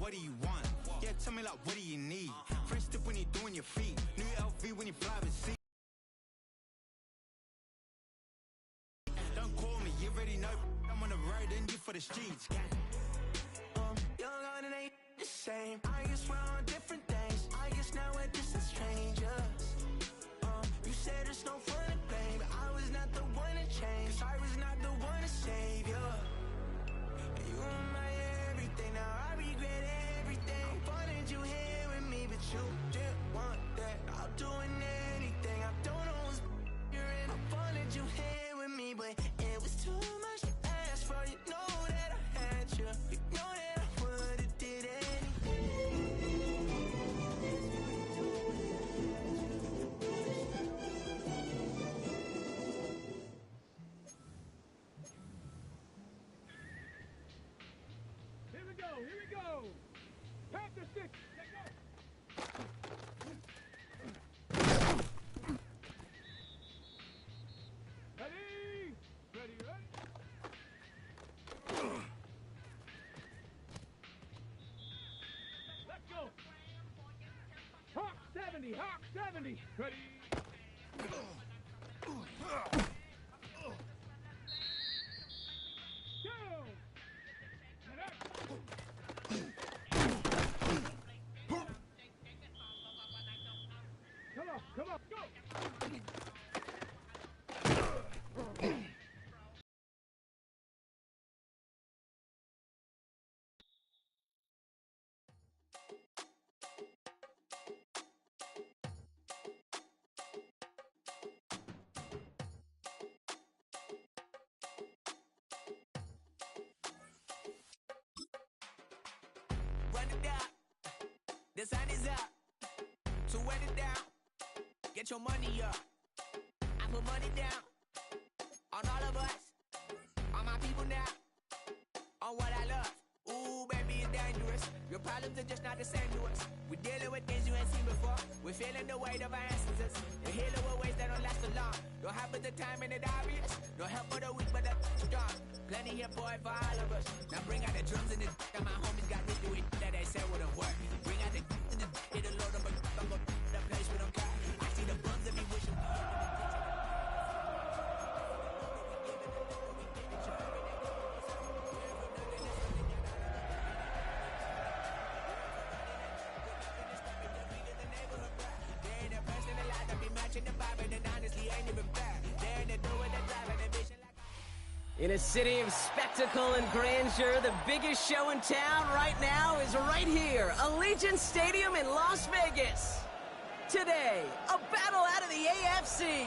what do you want? Yeah, tell me like, what do you need? Fresh tip when you're doing your feet. New LV when you fly with sea. Don't call me, you already know. I'm on the road and you for the streets. Young and it ain't the same. I guess we're on different things. I guess now we're distant strangers. You said there's no fun to blame, but I was not the one to change. I was not the one to save you. You were my everything, now I regret everything. I wanted you here with me, but you didn't want that. I'll do anything, I don't know what's you're in. I wanted you here with me, but it was too much to ask for. You know that I had you, you know that I would've did anything. Here we go! Pack the stick! Let go! Ready? Ready, ready? Let's go! Hawk 70! Hawk 70! Ready? Come on, go! Run it down. The sun is up. So wet it down. Get your money up. I put money down on all of us, on my people now, on what I love. Ooh, baby, it's dangerous. Your problems are just not the same to us. We're dealing with things you ain't seen before. We're feeling the weight of our ancestors. We're healing with ways that don't last so long. Don't have but the time and it obvious. No help for the weak, but the strong. Plenty here, boy, for all of us. Now bring out the drums and the that my homies got me doing that they said wouldn't work. Bring out the and the hit a load of a I'm gonna the place we don't cut. I see the bums that be wishing. In a city of spectacle and grandeur, the biggest show in town right now is right here, Allegiant Stadium in Las Vegas. Today, a battle out of the AFC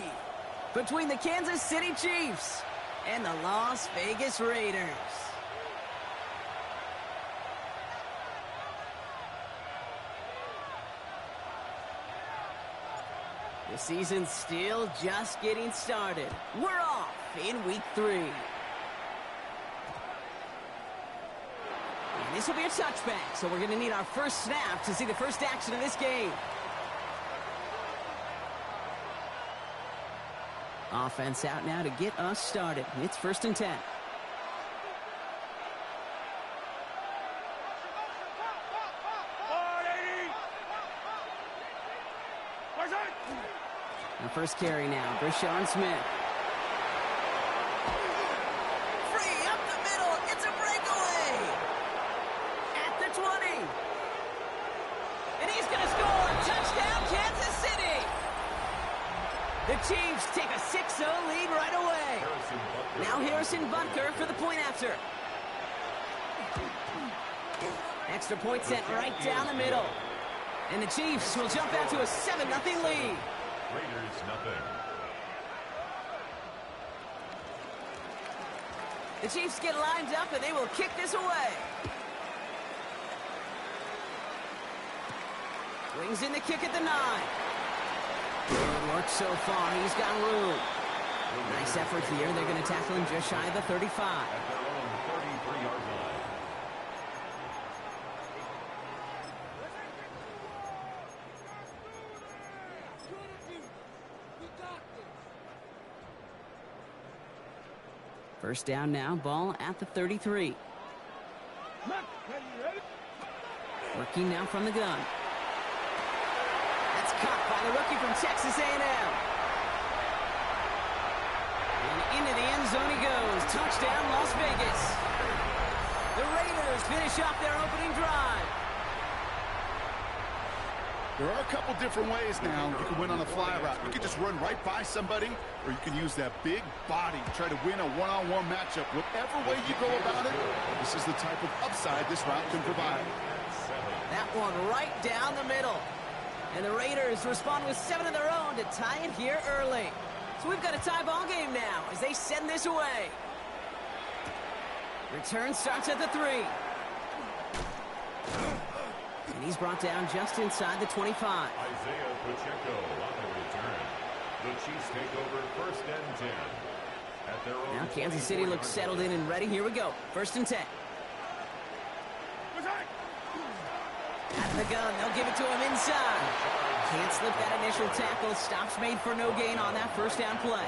between the Kansas City Chiefs and the Las Vegas Raiders. The season's still just getting started. We're off in week 3. And this will be a touchback, so we're going to need our first snap to see the first action of this game. Offense out now to get us started. It's 1st and 10. The first carry now, Brashon Smith. Free up the middle, it's a breakaway! At the 20. And he's going to score! Touchdown, Kansas City! The Chiefs take a 6-0 lead right away. Now Harrison Butker for the point after. Extra point sent right down the middle. And the Chiefs will jump out to a 7-0 lead. Raiders nothing. The Chiefs get lined up and they will kick this away. Brings in the kick at the 9. Good work so far. He's got room. Nice effort here. They're going to tackle him just shy of the 35. At their own 33-yard line. First down now, ball at the 33. Working now from the gun. That's caught by the rookie from Texas A&M. And into the end zone he goes. Touchdown, Las Vegas. The Raiders finish off their opening drive. There are a couple different ways now you can win on a fly route. You can just run right by somebody, or you can use that big body, try to win a one-on-one matchup. Whatever way you go about it, this is the type of upside this route can provide. That one right down the middle. And the Raiders respond with 7 of their own to tie it here early. So we've got a tie ball game now as they send this away. Return starts at the 3. And he's brought down just inside the 25. Isaiah Pacheco on the return. The Chiefs take over 1st and 10. At their own Now Kansas City looks settled in and ready. Here we go. 1st and 10. At the gun, they'll give it to him inside. Can't slip that initial tackle. Stops made for no gain on that 1st down play.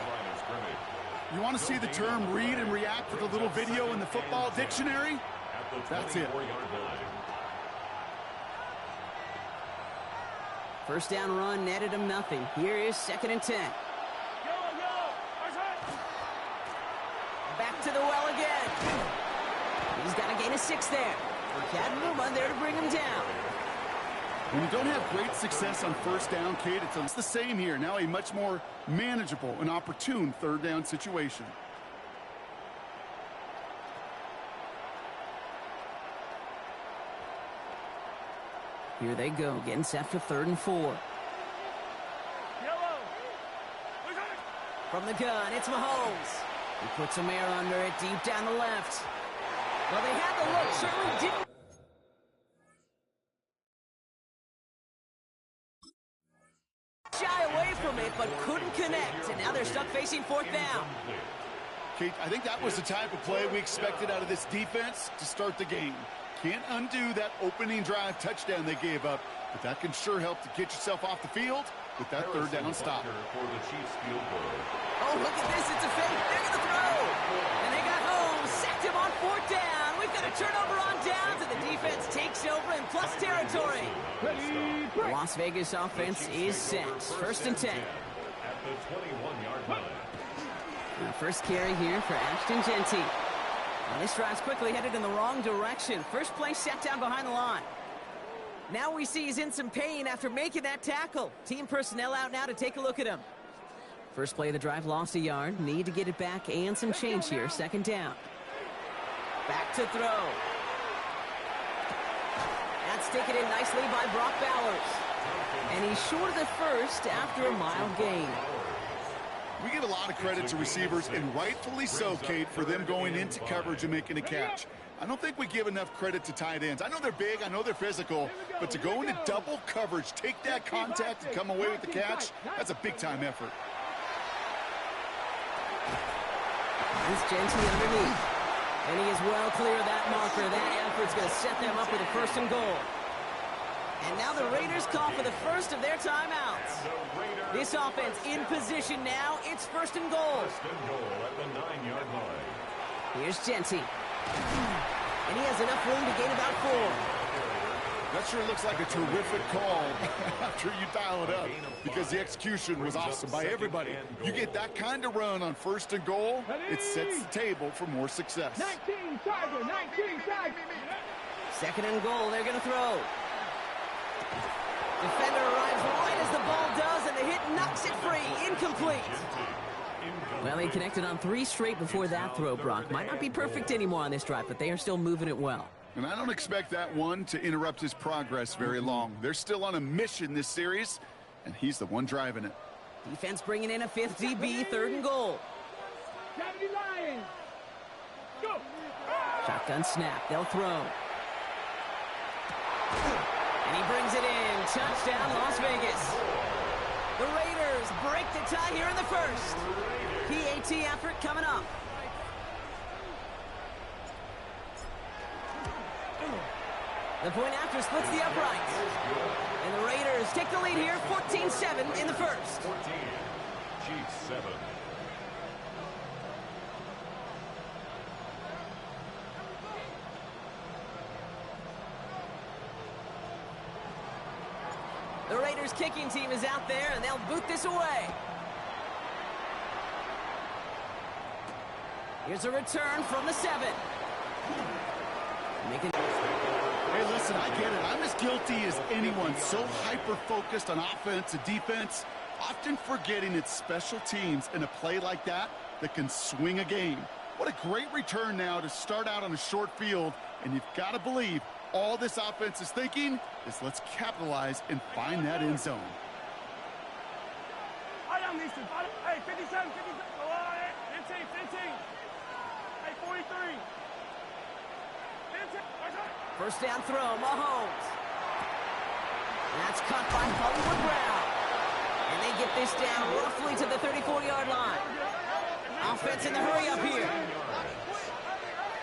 You want to see the term read and react with a little video in the football dictionary? That's it. 1st down run netted him nothing. Here is 2nd and 10. Back to the well again. He's got to gain a 6 there. Kadnuma there to bring him down. When you don't have great success on 1st down, Kate, it's the same here. Now a much more manageable and opportune 3rd down situation. Here they go, getting set for 3rd and 4. From the gun, it's Mahomes. He puts some air under it deep down the left. Well, they had the look, certainly didn't shy away from it, but couldn't connect. And now they're stuck facing 4th down. Kate, I think that was the type of play we expected out of this defense to start the game. Can't undo that opening drive touchdown they gave up, but that can sure help to get yourself off the field with that 3rd down stop. For the Chiefs field goal. Oh, look at this. It's a fake. They're going to throw. And they got home. Sacked him on 4th down. We've got a turnover on downs, and the defense takes over in plus territory. The Las Vegas offense is set. 1st and 10. At the 21-yard line. Now, first carry here for Ashton Jeanty. Well, this drive's quickly headed in the wrong direction. First play set down behind the line. Now we see he's in some pain after making that tackle. Team personnel out now to take a look at him. First play of the drive lost a yard. Need to get it back and some change here. 2nd down. Back to throw. That's taken in nicely by Brock Bowers. And he's short of the 1st after a mild gain. We give a lot of credit to receivers, and rightfully so, Kate, for them going into coverage and making a catch. I don't think we give enough credit to tight ends. I know they're big, I know they're physical, but to go into double coverage, take that contact, and come away with the catch, that's a big-time effort. Here's Jeanty underneath. And he is well clear of that marker. That effort's going to set them up with a 1st and goal. And now the Raiders call for the first of their timeouts. This offense in position now. It's 1st and goal. 1st and goal at the 9-yard line. Here's Jeanty. And he has enough room to gain about 4. That sure looks like a terrific call after you dial it up, because the execution was awesome by everybody. You get that kind of run on 1st and goal, it sets the table for more success. 19 Tiger, 19 Tiger. 2nd and goal, they're going to throw. Defender arrives right as the ball does, and the hit knocks it free. Incomplete. Well, he connected on 3 straight before that throw, Brock. Might not be perfect anymore on this drive, but they are still moving it well. And I don't expect that one to interrupt his progress very long. They're still on a mission this series, and he's the one driving it. Defense bringing in a 5th DB, 3rd and goal. 70 Lions. Go. Shotgun snap, they'll throw. And he brings it in. Touchdown, Las Vegas. The Raiders break the tie here in the 1st. PAT effort coming up. The point after splits the uprights. And the Raiders take the lead here, 14-7 in the 1st. 14, Chiefs 7. Raiders kicking team is out there, and they'll boot this away. Here's a return from the 7. Hey, listen, I get it. I'm as guilty as anyone. So hyper-focused on offense and defense, often forgetting it's special teams in a play like that that can swing a game. What a great return now to start out on a short field, and you've got to believe all this offense is thinking is let's capitalize and find that end zone. Hey, 57, 57. 15, 15. Hey, 43. 15. First down throw, Mahomes. That's cut by Hollywood Brown. And they get this down roughly to the 34-yard line. Offense in the hurry up here.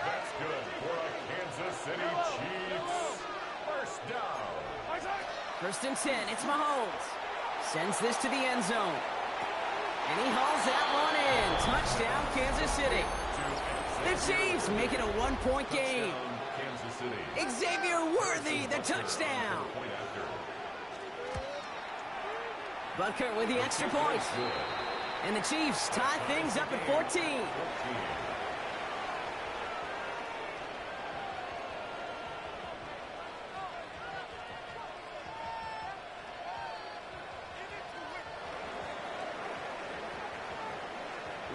That's good for a Kansas City Chiefs. First down. First and 10, it's Mahomes. Sends this to the end zone. And he hauls that one in. Touchdown, Kansas City. The Chiefs make it a 1-point game. Kansas City. Xavier Worthy, the touchdown. Butker with the extra point. And the Chiefs tie things up at 14.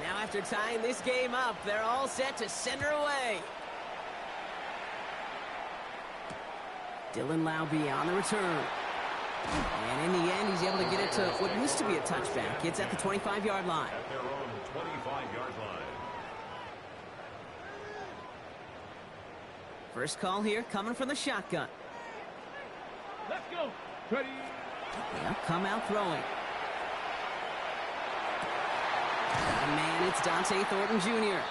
Now after tying this game up, they're all set to send her away. Dylan Laube on the return. And in the end, he's able to get it to what used to be a touchback. It's at the 25-yard line. At their own 25-yard line. First call here coming from the shotgun. Let's go. Ready. They'll come out throwing. And man, it's Dante Thornton Jr.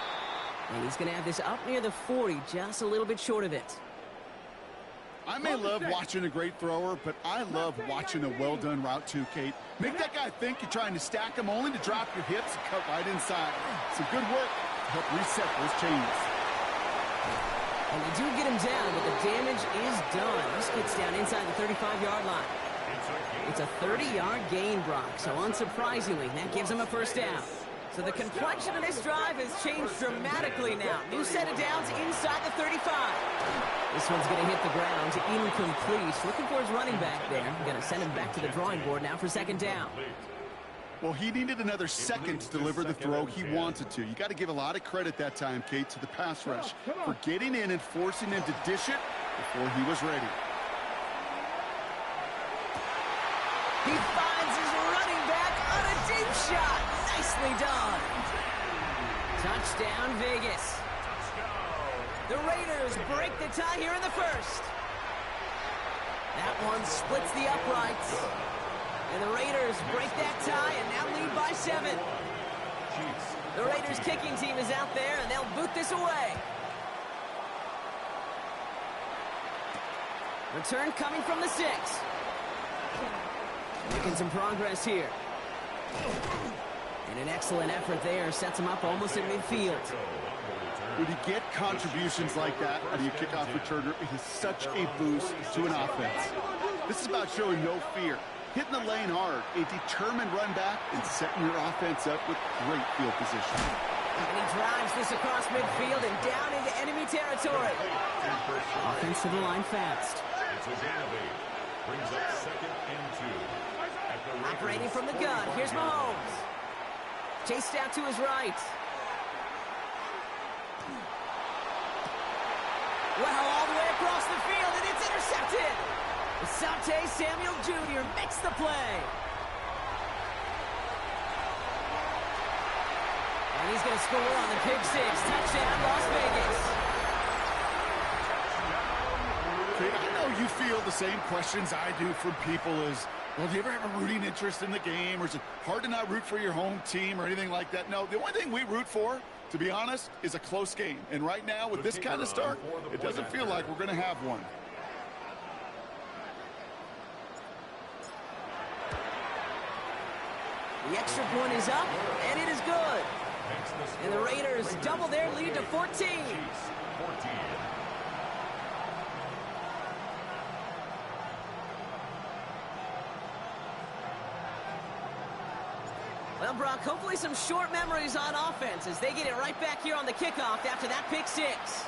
And he's going to have this up near the 40, just a little bit short of it. I may love watching a great thrower, but I love watching a well-done route too, Kate. Make that guy think you're trying to stack him only to drop your hips and cut right inside. Some good work to help reset those chains. And they do get him down, but the damage is done. This gets down inside the 35-yard line. It's a 30-yard gain, Brock, so unsurprisingly, that gives him a first down. So the complexion of this drive has changed dramatically now. New set of downs inside the 35. This one's going to hit the ground, incomplete. Looking for his running back there. Going to send him back to the drawing board now for second down. Well, he needed another second to deliver the throw he wanted to. You got to give a lot of credit that time, Kate, to the pass rush for getting in and forcing him to dish it before he was ready. He finds his running back on a deep shot. Nicely done. Touchdown, Vegas. The Raiders break the tie here in the first. That one splits the uprights. And the Raiders break that tie and now lead by 7. The Raiders kicking team is out there and they'll boot this away. Return coming from the 6. Making some progress here. And an excellent effort there sets him up almost at midfield. When you get contributions like that out of your kickoff returner, it is such a boost to an offense. This is about showing no fear, hitting the lane hard, a determined run back, and setting your offense up with great field position. And he drives this across midfield and down into enemy territory. Offense to the line fast. Brings up second and 2. Operating from the gun, here's Mahomes. Chased out to his right. Well, all the way across the field, and it's intercepted. Asante Samuel Jr. makes the play. And he's going to score on the pick 6. Touchdown, Las Vegas. Kate, I know you feel the same questions I do from people as, well, do you ever have a rooting interest in the game? Or is it hard to not root for your home team or anything like that? No, the only thing we root for, to be honest, is a close game. And right now, with this kind of start, it doesn't feel like we're going to have one. The extra point is up, and it is good. And the Raiders double their lead to 14. Well, Brock, hopefully some short memories on offense as they get it right back here on the kickoff after that pick six.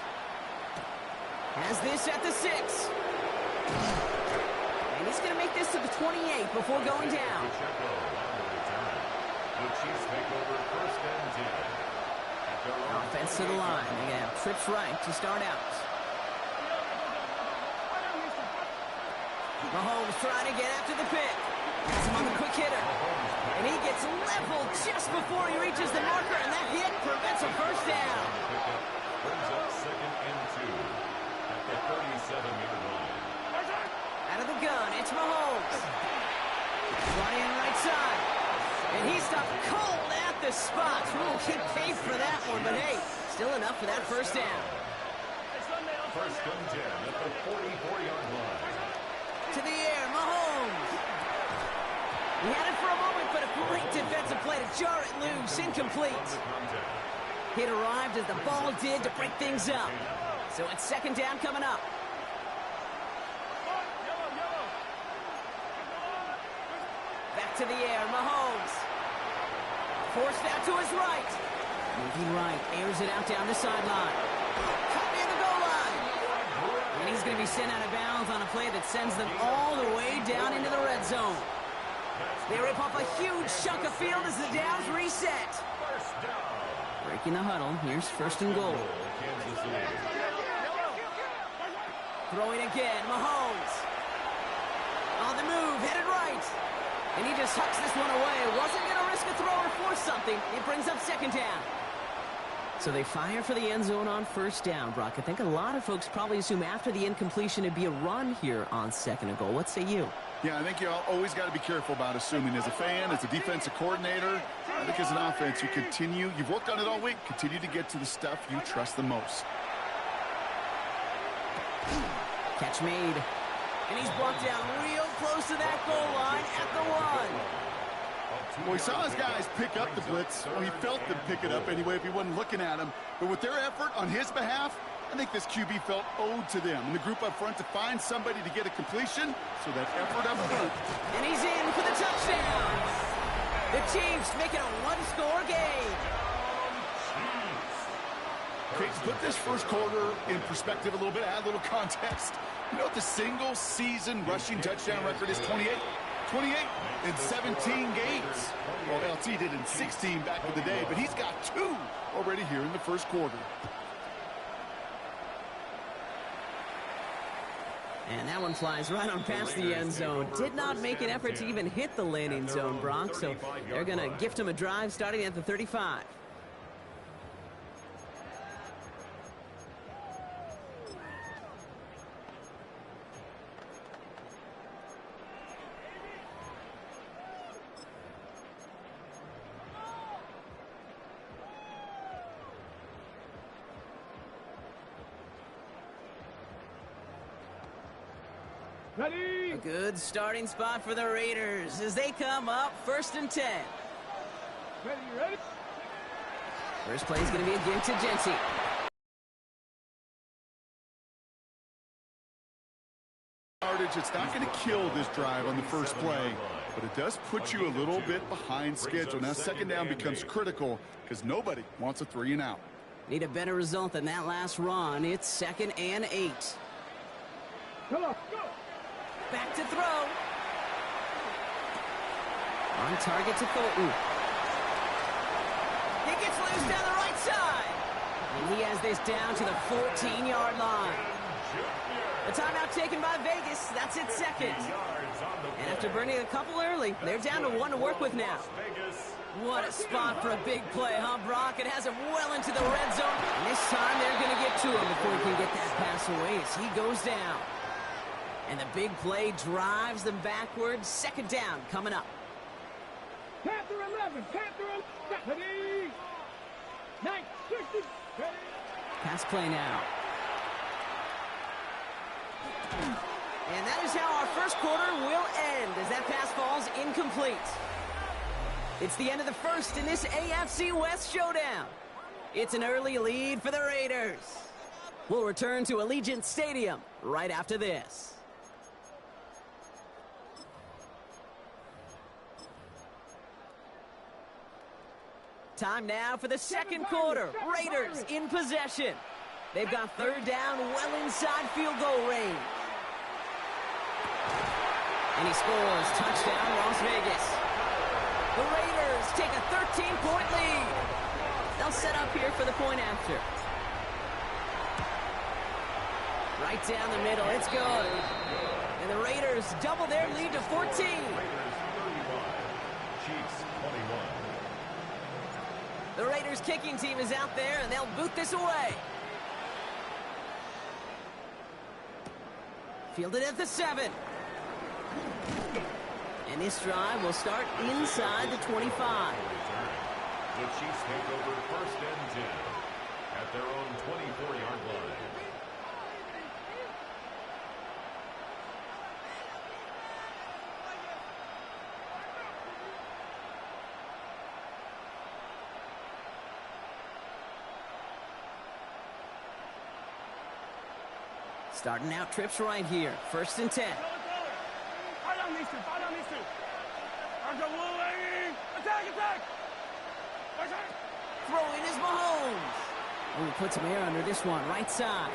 Has this at the 6. And he's going to make this to the 28 before going down. Pacheco on the return. The Chiefs take over first and 10. At their own Offense to the line. They're going to have trips right to start out. Mahomes trying to get after the pick. Has him on the quick hitter. And he gets leveled just before he reaches the marker, and that hit prevents a first down. Brings up second and 2 at the 37-yard line. Out of the gun, it's Mahomes. Running right side. And he stopped cold at the spot. We'll keep pace for that one, but hey, still enough for that first down. First and 10 at the 44-yard line. To the air, Mahomes. He had it for a moment, but a great defensive play to jar it loose. Incomplete. Hit arrived as the ball did to break things up. So it's second down coming up. Back to the air, Mahomes. Forced out to his right. Moving right, airs it out down the sideline. Caught near the goal line. And he's going to be sent out of bounds on a play that sends them all the way down into the red zone. They rip off a huge chunk of field as the downs reset. Breaking the huddle, here's first and goal. Kansas City. Throwing again, Mahomes. On the move, headed right. And he just hucks this one away. Wasn't going to risk a throw or force something. It brings up second down. So they fire for the end zone on first down, Brock. I think a lot of folks probably assume after the incompletion it'd be a run here on second and goal. What say you? Yeah, I think you always got to be careful about assuming. As a fan, as a defensive coordinator, I think as an offense, you've worked on it all week, continue to get to the stuff you trust the most. Catch made. And he's brought down real close to that goal line at the 1. Well, he saw his guys pick up the blitz. Well, he felt them pick it up anyway if he wasn't looking at him. But with their effort on his behalf, I think this QB felt owed to them and the group up front to find somebody to get a completion, so that effort up front. And he's in for the touchdown. The Chiefs make it a one-score game. Okay, to put this first quarter in perspective a little bit, add a little context. You know what the single-season rushing touchdown record is? 28. 28 in 17 games. Well, LT did in 16 back in the day, but he's got 2 already here in the first quarter. And that one flies right on past the end zone. Did not make an effort to even hit the landing zone, Brock, so they're going to gift him a drive starting at the 35. Ready? A good starting spot for the Raiders as they come up first and 10. Ready? First play is going to be a give to Jency. It's not going to kill this drive on the first play, but it does put you a little bit behind schedule. Now second down becomes critical because nobody wants a 3 and out. Need a better result than that last run. It's second and 8. Come on, go! Back to throw. On target to Thornton. He gets loose down the right side. And he has this down to the 14-yard line. The timeout taken by Vegas. That's its second. And after burning a couple early, they're down to 1 to work with now. What a spot for a big play, huh, Brock? It has him well into the red zone. And this time they're going to get to him before he can get that pass away as he goes down. And the big play drives them backwards. Second down coming up. Panther 11, Panther 11, ready? 9, 60, ready? Pass play now. And that is how our first quarter will end as that pass falls incomplete. It's the end of the first in this AFC West showdown. It's an early lead for the Raiders. We'll return to Allegiant Stadium right after this. Time now for the second quarter. Raiders in possession. They've got third down well inside field goal range. And he scores. Touchdown, Las Vegas. The Raiders take a 13-point lead. They'll set up here for the point after. Right down the middle. It's good. And the Raiders double their lead to 14. Raiders 31, Chiefs 21. The Raiders kicking team is out there, and they'll boot this away. Fielded at the 7. And this drive will start inside the 25. The Chiefs take over first and 10 at their own 24-yard line. Starting out trips right here. First and 10. Throwing is Mahomes. Oh, he puts some air under this one. Right side.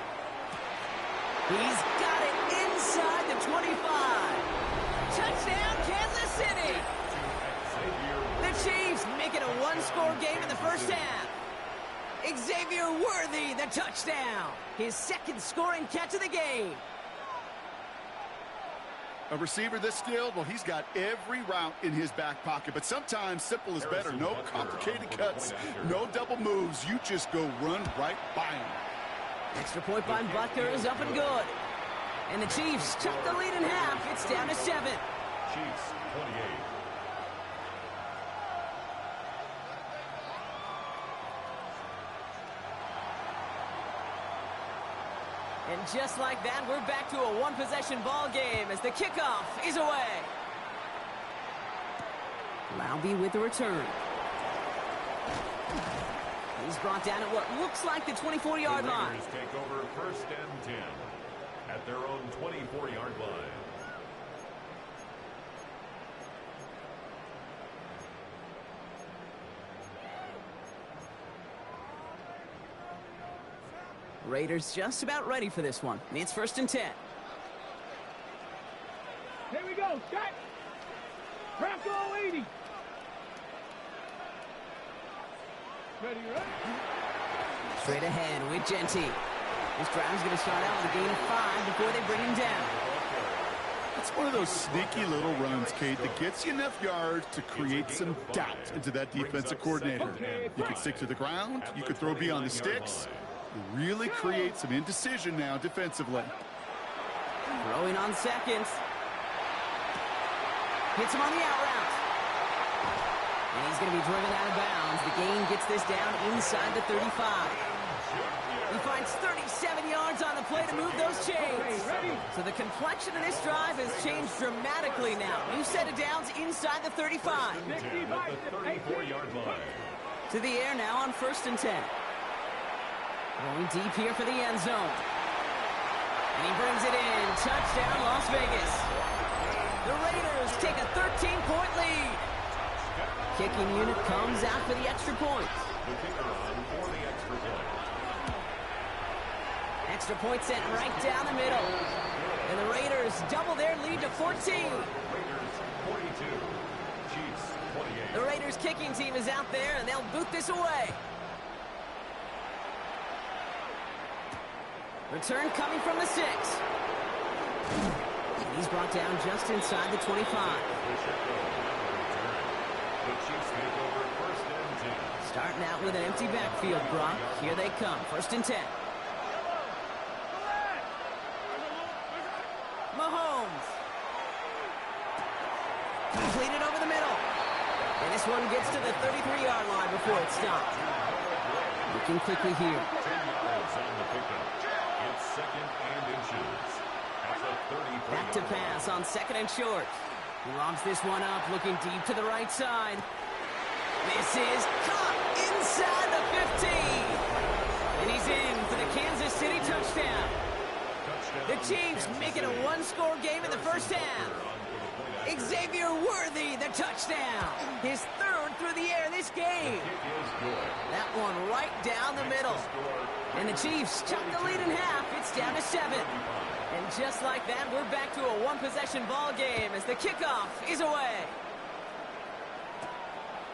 He's got it inside the 25. Touchdown, Kansas City. The Chiefs make it a one-score game in the first half. Xavier Worthy, the touchdown. His second scoring catch of the game. A receiver this skilled, well, he's got every route in his back pocket. But sometimes simple is better. No complicated cuts, no double moves. You just go run right by him. Extra point by Butker is up and good. And the Chiefs cut the lead in half. It's down to 7. Chiefs 28. And just like that, we're back to a one-possession ball game as the kickoff is away. Laube with the return. He's brought down at what looks like the 24-yard line. Raiders take over first and 10 at their own 24-yard line. Raiders just about ready for this one. It's first and 10. Here we go. Cut. Bronco 80. Ready, right? Straight ahead with Genty. This drive's going to start out with a gain of 5 before they bring him down. It's one of those sneaky little runs, Kate, that gets you enough yards to create some doubt into that defensive coordinator. You could stick to the ground. You could throw beyond the sticks. Really create some indecision now defensively. Throwing on seconds. Hits him on the out route. And he's going to be driven out of bounds. The gain gets this down inside the 35. He finds 37 yards on the play to move those chains. So the complexion of this drive has changed dramatically now. New set of downs inside the 35. The 34-yard line. To the air now on first and 10. Going deep here for the end zone. And he brings it in. Touchdown, Las Vegas. The Raiders take a 13-point lead. Kicking unit comes out for the extra point. The kicker on for the extra point. Extra point sent right down the middle. And the Raiders double their lead to 14. Raiders 42, Chiefs 28. The Raiders kicking team is out there, and they'll boot this away. Return coming from the 6. And he's brought down just inside the 25. The Chiefs take over first and 10. Starting out with an empty backfield, Brock. Here they come. First and 10. Mahomes. Completed over the middle. And this one gets to the 33-yard line before it's stopped. Looking quickly here. 10 yards on the pickup. It's second and inches. At the 33. Back to pass on second and short. He lobs this one up, looking deep to the right side. This is caught inside the 15. And he's in for the Kansas City touchdown. The Chiefs make it a one-score game in the first half. Xavier Worthy, the touchdown. His third through the air this game. Is good. That one right down the middle. And the Chiefs chop the lead in half. It's down to 7. And just like that, we're back to a one-possession ball game as the kickoff is away.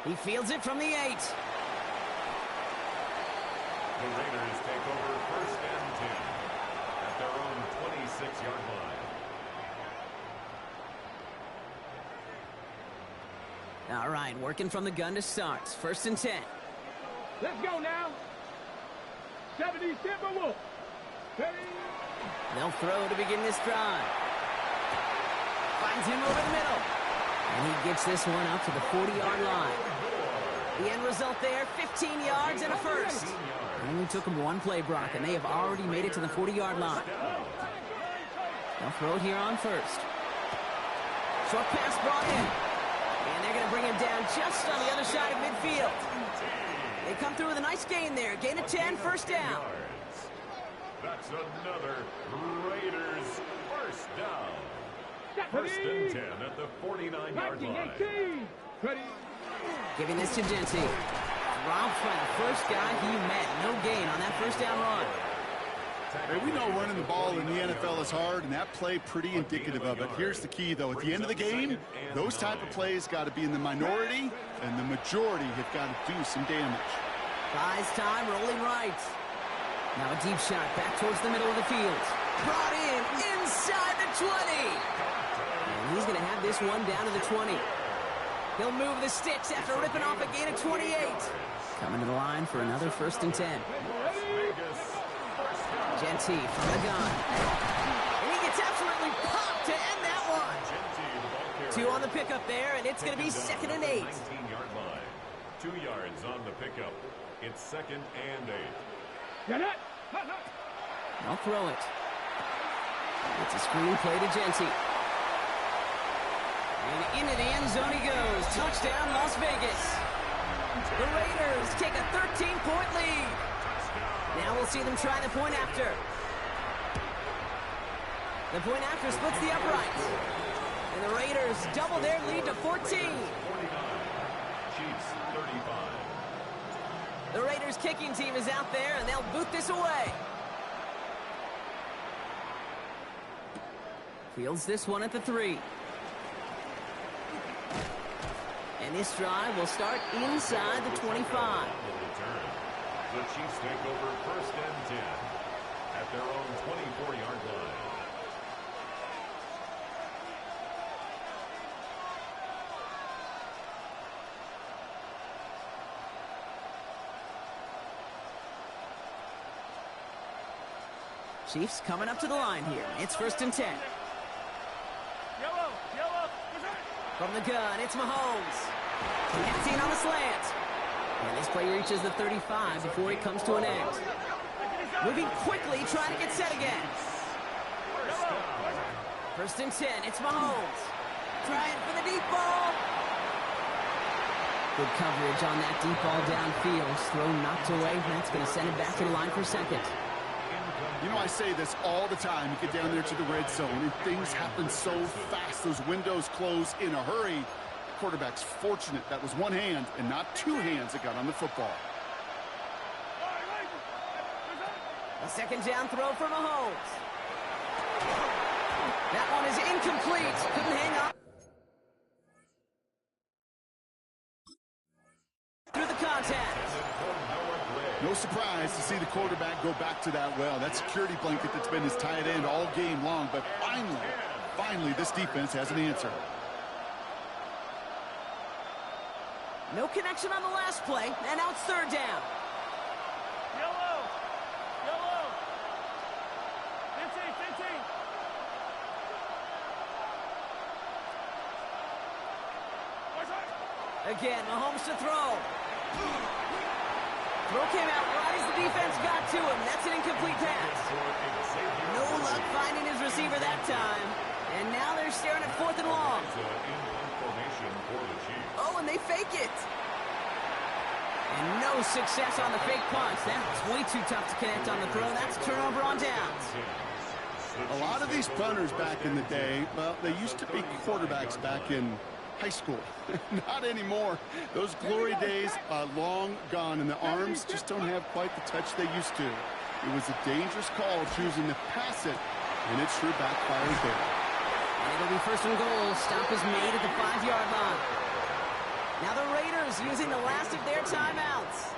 He fields it from the 8. The Raiders take over first and 10 at their own 26-yard line. All right, working from the gun to start. First and 10. Let's go now. 70 Timberwolves. Ready? They'll throw to begin this drive. Finds him over the middle. And he gets this one out to the 40-yard line. The end result there, 15 yards and a first. It only took them one play, Brock, and they have already made it to the 40-yard line. They'll throw it here on first. Short pass brought in. And they're going to bring him down just on the other side of midfield. They come through with a nice gain there. Gain of 10, first down. That's another Raiders first down. First and 10 at the 49-yard line. Ready? Giving this to Gentry. Dropped by the first guy he met. No gain on that first down run. Hey, we know running the ball in the NFL is hard, and that play pretty indicative of it. Here's the key, though. At the end of the game, those type of plays got to be in the minority, and the majority have got to do some damage. Buys time, rolling right. Now a deep shot back towards the middle of the field. Brought in inside the 20. And he's going to have this one down to the 20. He'll move the sticks after ripping off a gain of 28. Coming to the line for another first and 10. Gentry from the gun. And he gets absolutely popped to end that one. 2 on the pickup there, and it's going to be second and 8. 19-yard line. 2 yards on the pickup. It's second and 8. Get it. I'll throw it. It's a screen play to Gentry. And into the end zone he goes. Touchdown, Las Vegas. The Raiders take a 13-point lead. Now we'll see them try the point after. The point after splits the uprights. And the Raiders double their lead to 14. 49. Chiefs 35. The Raiders kicking team is out there, and they'll boot this away. Fields this one at the 3. And this drive will start inside the 25. The Chiefs take over first and 10 at their own 24-yard line. Chiefs coming up to the line here. It's first and 10. Yellow. From the gun, it's Mahomes. Connecting on a slant. And this play reaches the 35 before it comes to an end. Moving quickly, trying to get set again. First and 10, it's Mahomes. Trying for the deep ball. Good coverage on that deep ball downfield. Throw knocked away. That's going to send it back to the line for second. You know, I say this all the time. You get down there to the red zone, and things happen so fast. Those windows close in a hurry. Quarterback's fortunate that was one hand and not 2 hands that got on the football. A second down throw for Mahomes. That one is incomplete. Couldn't hang on. Through the contact. No surprise to see the quarterback go back to that well. That security blanket that's been his tight end all game long. But finally, this defense has an answer. No connection on the last play, and now it's third down. Yellow. 15. Again, Mahomes to throw. Throw came out right as the defense got to him. That's an incomplete pass. No luck finding his receiver that time. And now they're staring at 4th and long. Oh, and they fake it. And no success on the fake punch. That's way too tough to connect on the throw. That's a turnover on downs. A lot of these punters back in the day, well, they used to be quarterbacks back in high school. Not anymore. Those glory days are long gone, and the arms just don't have quite the touch they used to. It was a dangerous call choosing to pass it, and it sure backfired there. And it'll be first and goal. Stop is made at the 5-yard line. Now the Raiders using the last of their timeouts.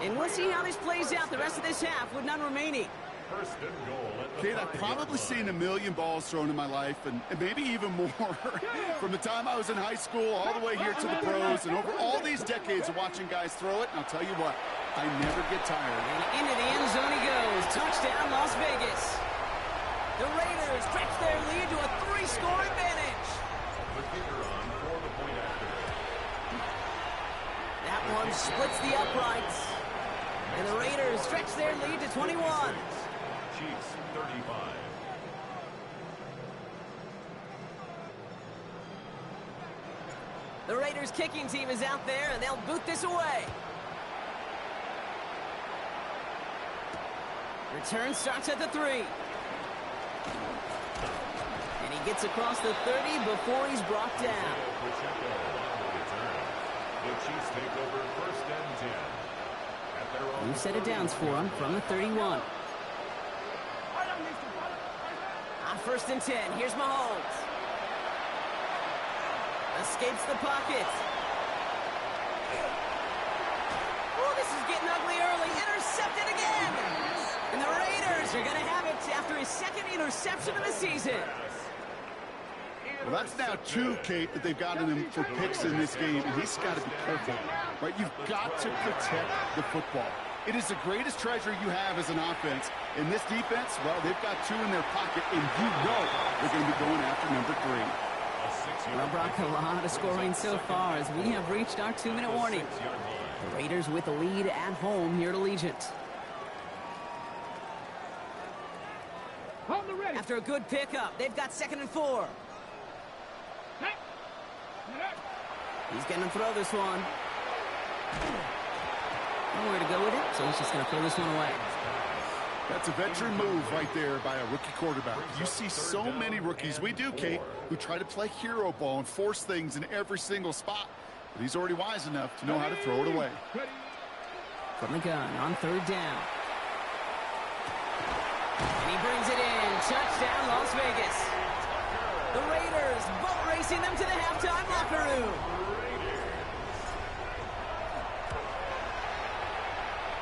And we'll see how this plays out the rest of this half with none remaining. First and goal at the Kate, I've probably seen a million balls thrown in my life, and maybe even more. From the time I was in high school all the way here to the pros, and over all these decades of watching guys throw it, and I'll tell you what, I never get tired. And into the end zone he goes. Touchdown, Las Vegas. The Raiders stretch their lead to a 3-score advantage. The kicker on for the point after. That one splits the uprights. And the Raiders stretch their lead to 21. Chiefs 35. The Raiders kicking team is out there, and they'll boot this away. Return starts at the 3. And he gets across the 30 before he's brought down. Pacheco on the return. The Chiefs take over first and 10. At their own New set of downs for him from the 31. On first and 10, here's Mahomes. Escapes the pocket. Oh, this is getting ugly early. Intercepted again. And the Raiders are going to have it after his second interception of the season. Well, that's now 2, Kate, that they've gotten him for picks in this game, and he's got to be careful, right? You've got to protect the football. It is the greatest treasure you have as an offense. In this defense, well, they've got 2 in their pocket, and you know they're going to be going after number 3. Well, Brock, a lot of scoring so far as we have reached our 2-minute warning. The Raiders with the lead at home here at Allegiant. Hold the ready. After a good pickup, they've got 2nd and 4. He's going to throw this one. Nowhere to go with it, so he's just going to throw this one away. That's a veteran move right there by a rookie quarterback. You see so many rookies, we do, Kate, who try to play hero ball and force things in every single spot. But he's already wise enough to know how to throw it away. From the gun on 3rd down. And he brings it in. Touchdown, Las Vegas. The Raiders boat racing them to the halftime locker room.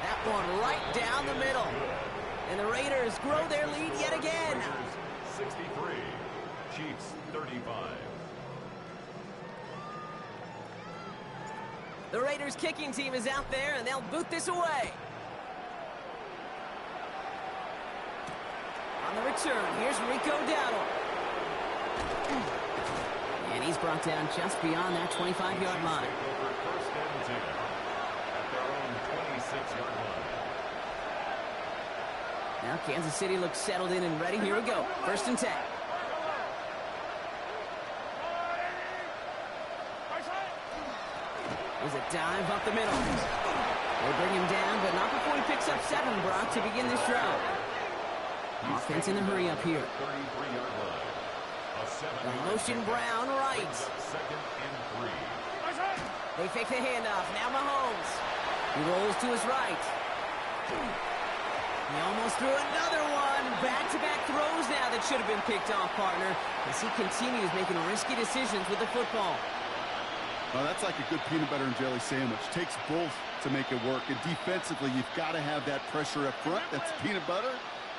That one right down the middle. And the Raiders grow their lead yet again. 63. Chiefs 35. The Raiders kicking team is out there, and they'll boot this away. On the return, here's Rico Dowdle. And he's brought down just beyond that 25-yard line. Over first and 10 at their own 26-yard line. Now Kansas City looks settled in and ready. Here we go. 1st and 10. There's a dive up the middle. They bring him down, but not before he picks up 7, Brock, to begin this drive. Offense in the hurry up here. 33-yard line. A 7-yard Motion Brown right. 2nd and 3. They fake the handoff. Now Mahomes. He rolls to his right. He almost threw another one. Back-to-back throws now that should have been picked off, partner, as he continues making risky decisions with the football. Well, that's like a good peanut butter and jelly sandwich. Takes both to make it work. And defensively, you've got to have that pressure up front. That's peanut butter.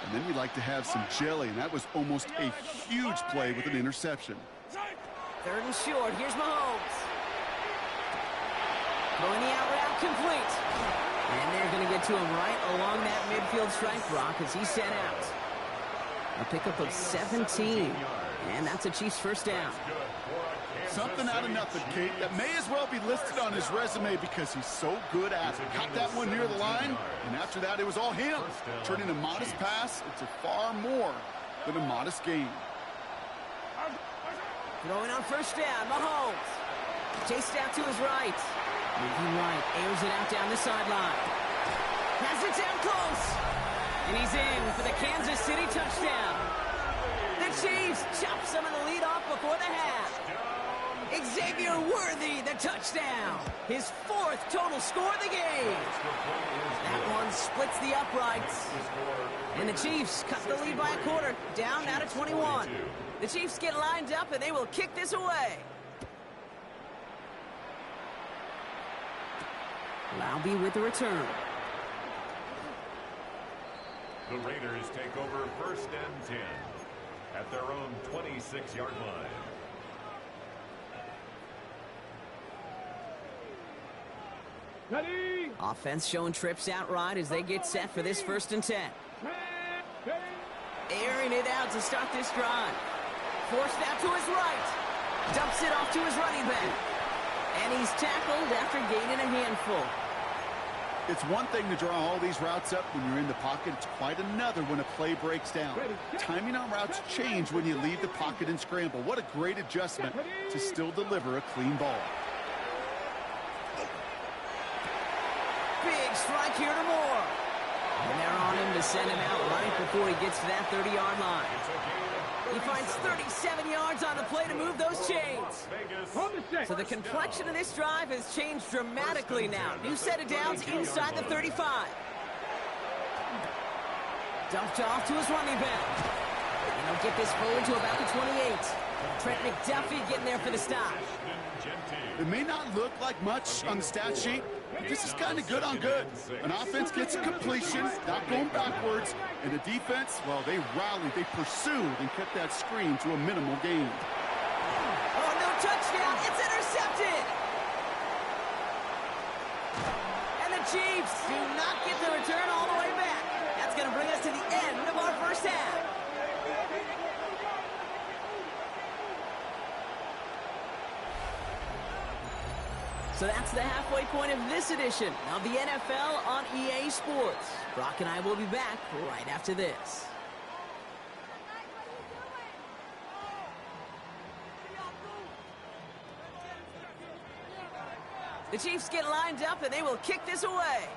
And then you'd like to have some jelly. And that was almost a huge play with an interception. 3rd and short. Here's Mahomes. Throwing the out route complete. And they're going to get to him right along that midfield stripe, Brock, as he set out. A pickup of 17. And that's a Chiefs first down. Something out of nothing, Kate. That may as well be listed on his resume because he's so good at it. Caught that one near the line, and after that, it was all him. Turning a modest pass into far more than a modest gain. Throwing on 1st down, Mahomes. Chased out to his right. Moving right, airs it out down the sideline. Has it down close. And he's in for the Kansas City touchdown. The Chiefs chop some of the lead off before the half. Xavier Worthy, the touchdown. His 4th total score of the game. That one splits the uprights. And the Chiefs cut the lead by a quarter, down now to 21. The Chiefs get lined up, and they will kick this away. Laube with the return. The Raiders take over 1st and 10 at their own 26-yard line. Ready. Offense showing trips out right as they get set for this 1st and 10. Airing it out to start this drive. Forced out to his right. Dumps it off to his running back. And he's tackled after gaining a handful. It's one thing to draw all these routes up when you're in the pocket. It's quite another when a play breaks down. Timing on routes change when you leave the pocket and scramble. What a great adjustment to still deliver a clean ball. Big strike here to Moore. And they're on him to send him out right before he gets to that 30-yard line. He finds 37 yards on the play to move those chains. So the complexion of this drive has changed dramatically now. New set of downs inside the 35. Dumped off to his running back. And he'll get this forward to about the 28. Trent McDuffie getting there for the stop. It may not look like much on the stat sheet, but this is kind of good on good. An offense gets a completion, not going backwards, and the defense, well, they rallied, they pursued, and kept that screen to a minimal gain. Oh, no touchdown. It's intercepted. And the Chiefs do not get the return all the way back. That's going to bring us to the end of our 1st half. So that's the halfway point of this edition of the NFL on EA Sports. Brock and I will be back right after this. The Chiefs get lined up, and they will kick this away.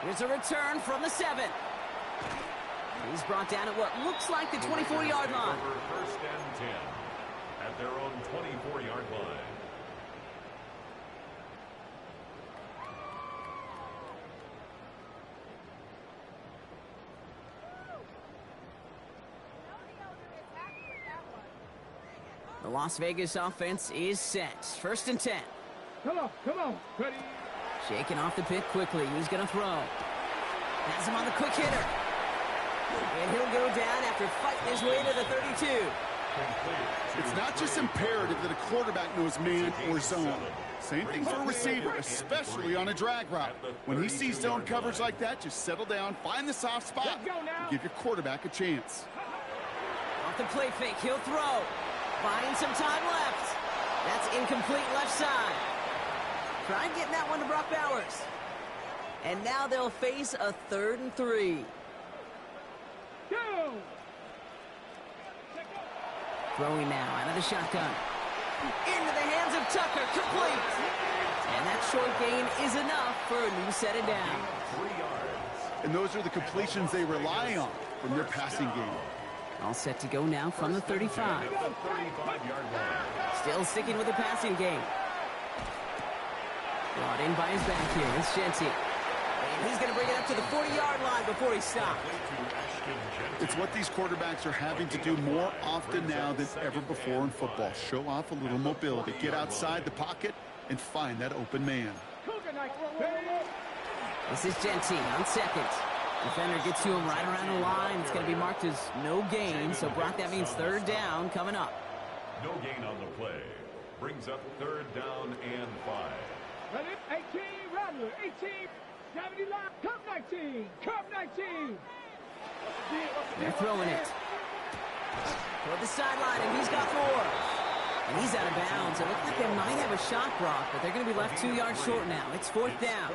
Here's a return from the 7. He's brought down at what looks like the 24-yard line. 1st and 10 at their own 24-yard line. The Las Vegas offense is set. 1st and 10. Come on. Ready. Shaking off the pick quickly. He's going to throw. Has him on the quick hitter. And he'll go down after fighting his way to the 32. It's not just imperative that a quarterback knows man or zone. Same thing for a receiver, especially on a drag route. When he sees zone coverage like that, just settle down, find the soft spot, and give your quarterback a chance. Off the play fake, he'll throw. Buying some time left. That's incomplete left side. Try getting that one to Brock Bowers. And now they'll face a 3rd and 3. Go. Throwing now out of the shotgun. Into the hands of Tucker, complete. And that short gain is enough for a new set of downs. 3 yards. And those are the completions they rely on from their passing game. All set to go now from the 35. 35-yard line. Still sticking with the passing game. Brought in by his back here. It's Genty. And he's going to bring it up to the 40-yard line before he stops. It's what these quarterbacks are having to do more often now than ever before in football. Show off a little mobility. Get outside the pocket and find that open man. This is Genty on 2nd. Defender gets to him right around the line. It's going to be marked as no gain. So, Brock, that means 3rd down coming up. No gain on the play. Brings up 3rd down and 5. Ready? 18, Rattler. 18, 70 line. Cup 19. Cup 19. They're throwing it. Toward the sideline, and he's got 4. And he's out of bounds. It looks like they might have a shot, Brock, but they're going to be left 2 yards short now. It's 4th down.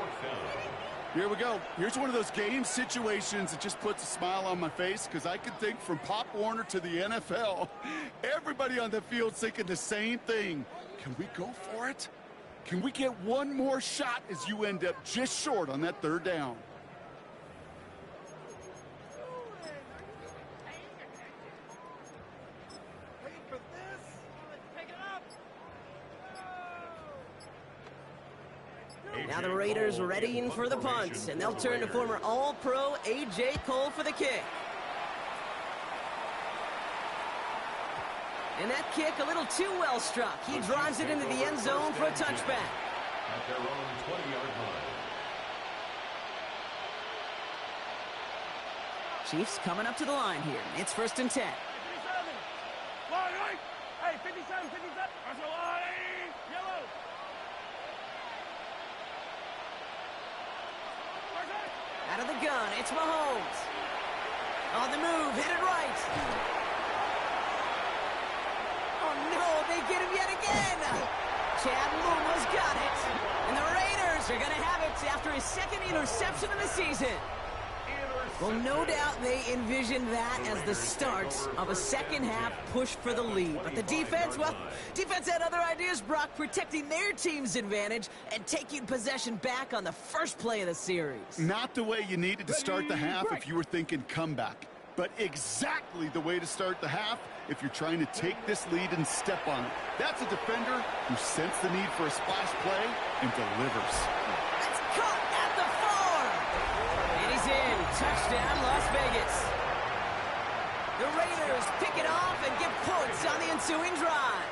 Here we go. Here's one of those game situations that just puts a smile on my face because I can think from Pop Warner to the NFL. Everybody on the field's thinking the same thing. Can we go for it? Can we get one more shot as you end up just short on that 3rd down? Now the Raiders readying for the punt, and they'll turn to former All-Pro A.J. Cole for the kick. And that kick a little too well struck. He drives it into the end zone for a touchback. At their own 20-yard line. Chiefs coming up to the line here. It's 1st and 10. 57. Line right. Hey, 57, 57. That's a line. Yellow. Out of the gun, it's Mahomes. On the move, headed right. Oh no, they get him yet again. Chad Muma's got it. And the Raiders are going to have it after his 2nd interception of the season. Well, no doubt they envisioned that as the start of a second-half push for the lead. But the defense, well, defense had other ideas, Brock, protecting their team's advantage and taking possession back on the first play of the series. Not the way you needed to start the half if you were thinking comeback, but exactly the way to start the half if you're trying to take this lead and step on it. That's a defender who sensed the need for a splash play and delivers. It's caught at the 4. And he's in. Touchdown, Las Vegas. The Raiders pick it off and get points on the ensuing drive.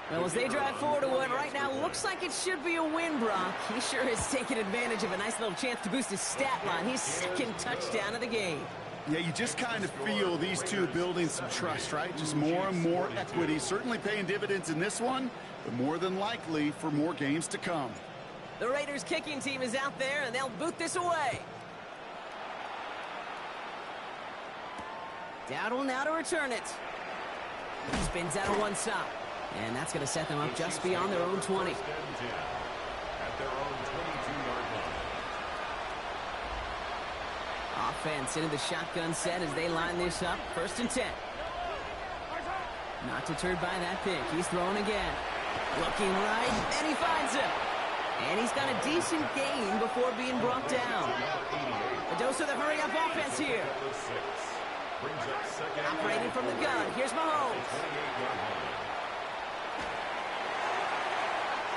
Well, as they drive forward to what right now looks like it should be a win, Brock. He sure has taken advantage of a nice little chance to boost his stat line. His 2nd touchdown of the game. Yeah, you just kind of feel these two building some trust, right? Just more and more equity. Certainly paying dividends in this one, but more than likely for more games to come. The Raiders kicking team is out there, and they'll boot this away. Dowdle now to return it. He spins out of one side. And that's going to set them up just beyond their own 20. At their own 22-yard line. Offense into the shotgun set as they line this up. 1st and 10. Not deterred by that pick. He's throwing again. Looking right, and he finds him. And he's got a decent gain before being brought down. A dose of the hurry-up offense here. Operating from the gun. Here's Mahomes.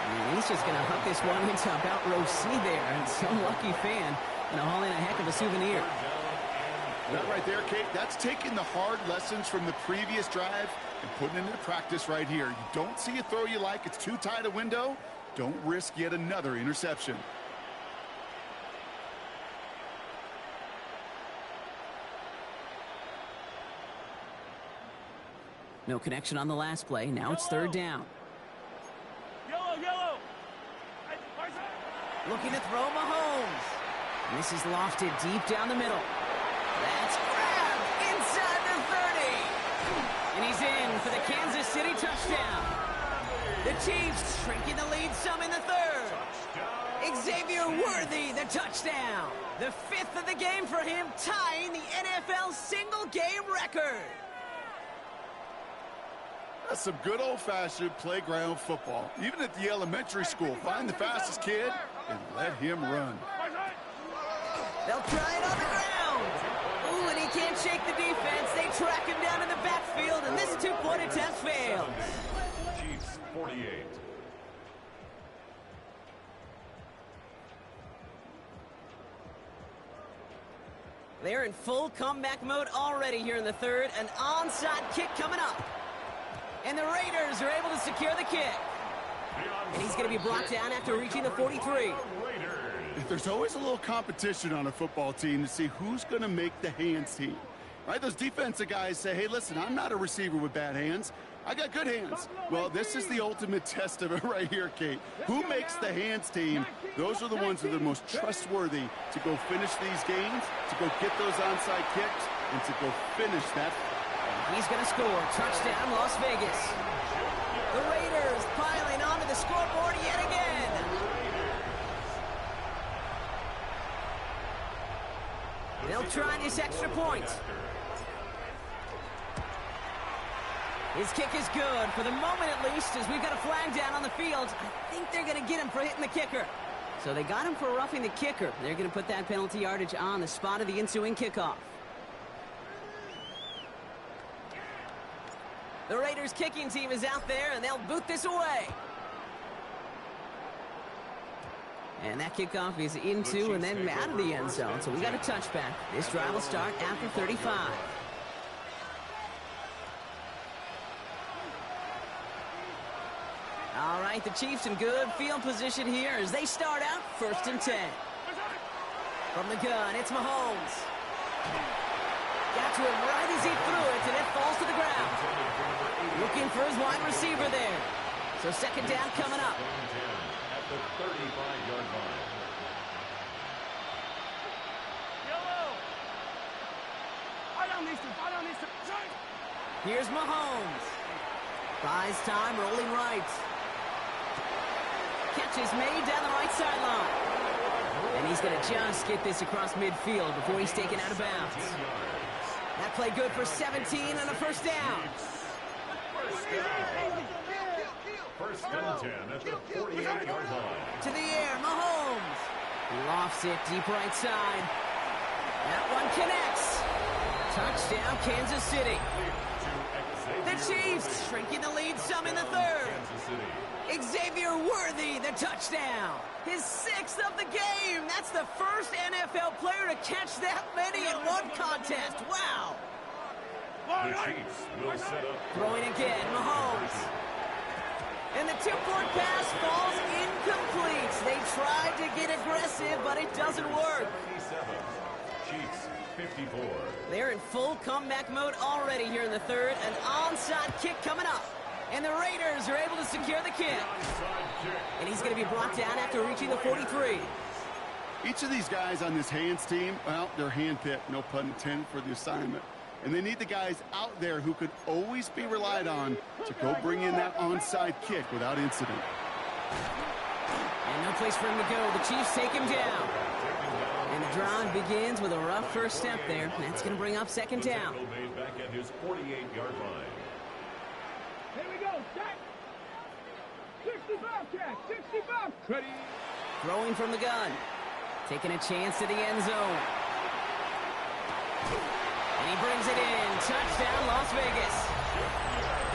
And he's just going to huck this one into about row C there. And some lucky fan going to haul in a heck of a souvenir. That right there, Kate, that's taking the hard lessons from the previous drive and putting it into practice right here. You don't see a throw you like. It's too tight a window. Don't risk yet another interception. No connection on the last play. Now it's 3rd down. Yellow. Looking to throw Mahomes. And this is lofted deep down the middle. That's grabbed inside the 30. And he's in for the Kansas City touchdown. The Chiefs shrinking the lead some in the 3rd. Xavier Worthy, the touchdown. The 5th of the game for him, tying the NFL single-game record. That's some good old-fashioned playground football. Even at the elementary school, find the fastest kid and let him run. They'll try it on the ground. Ooh, and he can't shake the defense. They track him down in the backfield, and this 2-point attempt fails. Chiefs 48. They're in full comeback mode already here in the 3rd. An onside kick coming up. And the Raiders are able to secure the kick. And he's going to be brought down after reaching the 43. There's always a little competition on a football team to see who's going to make the hands team. Right? Those defensive guys say, hey, listen, I'm not a receiver with bad hands. I got good hands. Well, this is the ultimate test of it right here, Kate. Who makes the hands team? Those are the ones that are the most trustworthy to go finish these games, to go get those onside kicks, and to go finish that. He's going to score. Touchdown, Las Vegas. The Raiders piling onto the scoreboard yet again. They'll try this extra point. His kick is good, for the moment at least, as we've got a flag down on the field. I think they're going to get him for hitting the kicker. So they got him for roughing the kicker. They're going to put that penalty yardage on the spot of the ensuing kickoff. The Raiders kicking team is out there, and they'll boot this away. And that kickoff is into and then out of the end zone. So we got a touchback. This drive will start after 35. All right, the Chiefs in good field position here as they start out 1st and 10. From the gun, it's Mahomes. Got to him right as he threw it, and it falls to the ground. Looking for his wide receiver there. So 2nd down coming up. At the 35-yard line. Here's Mahomes. Buys time, rolling right. Catch is made down the right sideline. And he's going to just get this across midfield before he's taken out of bounds. That play good for 17 and a 1st down. 1st and 10 at the 48-yard line. To the air, Mahomes. He lofts it deep right side. That one connects. Touchdown, Kansas City. The Chiefs shrinking the lead some in the 3rd. Xavier Worthy, the touchdown. His 6th of the game. That's the first NFL player to catch that many in one contest. Wow. The Chiefs will set up. Throwing again, Mahomes. And the tip-forward pass falls incomplete. They tried to get aggressive, but it doesn't work. 37. Chiefs 54. They're in full comeback mode already here in the 3rd. An onside kick coming up. And the Raiders are able to secure the kick. And he's going to be brought down after reaching the 43. Each of these guys on this hands team, well, they're handpicked, no pun intended, for the assignment. And they need the guys out there who could always be relied on to go bring in that onside kick without incident. And no place for him to go. The Chiefs take him down. And the drive begins with a rough first step there. That's going to bring up 2nd down. Made back at his 48-yard line. Here we go, set. 65 catch, 65. Ready. Throwing from the gun. Taking a chance to the end zone. And he brings it in. Touchdown, Las Vegas.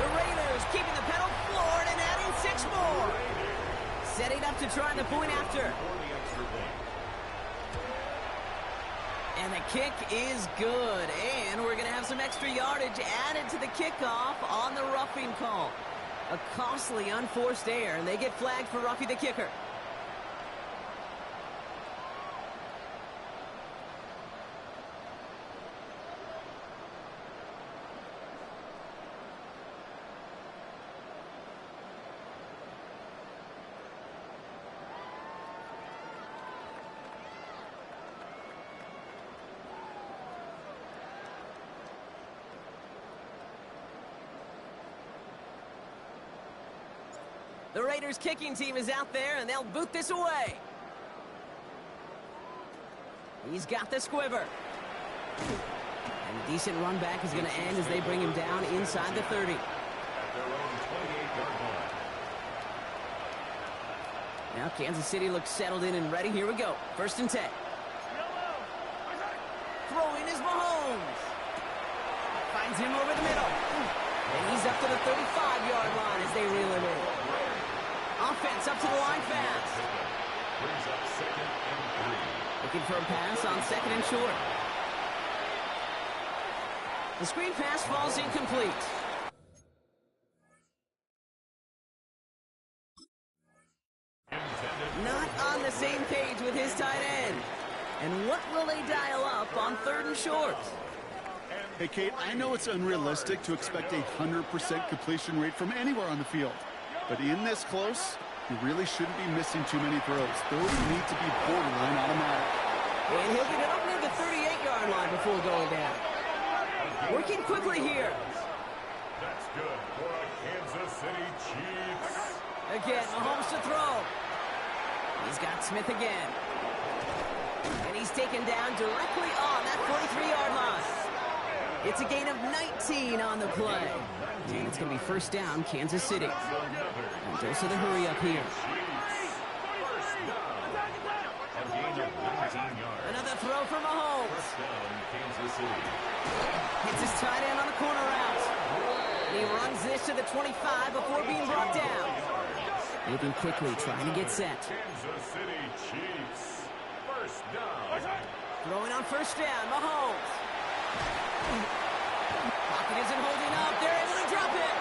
The Raiders keeping the pedal floored and adding 6 more. Setting up to try the point after. And the kick is good. And we're going to have some extra yardage added to the kickoff on the roughing call. A costly unforced error, and they get flagged for roughing the kicker. The Raiders kicking team is out there, and they'll boot this away. He's got the squiver. And a decent run back is going to end as they bring him down inside the 30. At their own 28-yard line. Now Kansas City looks settled in and ready. Here we go. 1st and 10. Throwing is Mahomes. Finds him over the middle. And he's up to the 35-yard line as they reel him in. Offense up to the line fast. Brings up 2nd and 3. Looking for a pass on 2nd and short. The screen pass falls incomplete. Not on the same page with his tight end. And what will they dial up on 3rd and short? Hey, Kate, I know it's unrealistic to expect a 100% completion rate from anywhere on the field. But in this close, you really shouldn't be missing too many throws. Those need to be borderline automatic. And he'll get it up near the 38-yard line before going down. Working quickly here. That's good for a Kansas City Chiefs. Again, Mahomes to throw. He's got Smith again. And he's taken down directly on that 43-yard line. It's a gain of 19 on the play. And it's going to be 1st down, Kansas City. And dose of the hurry up here. Another throw for Mahomes. Kansas City. Hits his tight end on the corner route. And he runs this to the 25 before being brought down. Moving quickly, trying to get set. Kansas City Chiefs. First down. Throwing on first down, Mahomes. Pocket isn't holding up. They're able to drop it.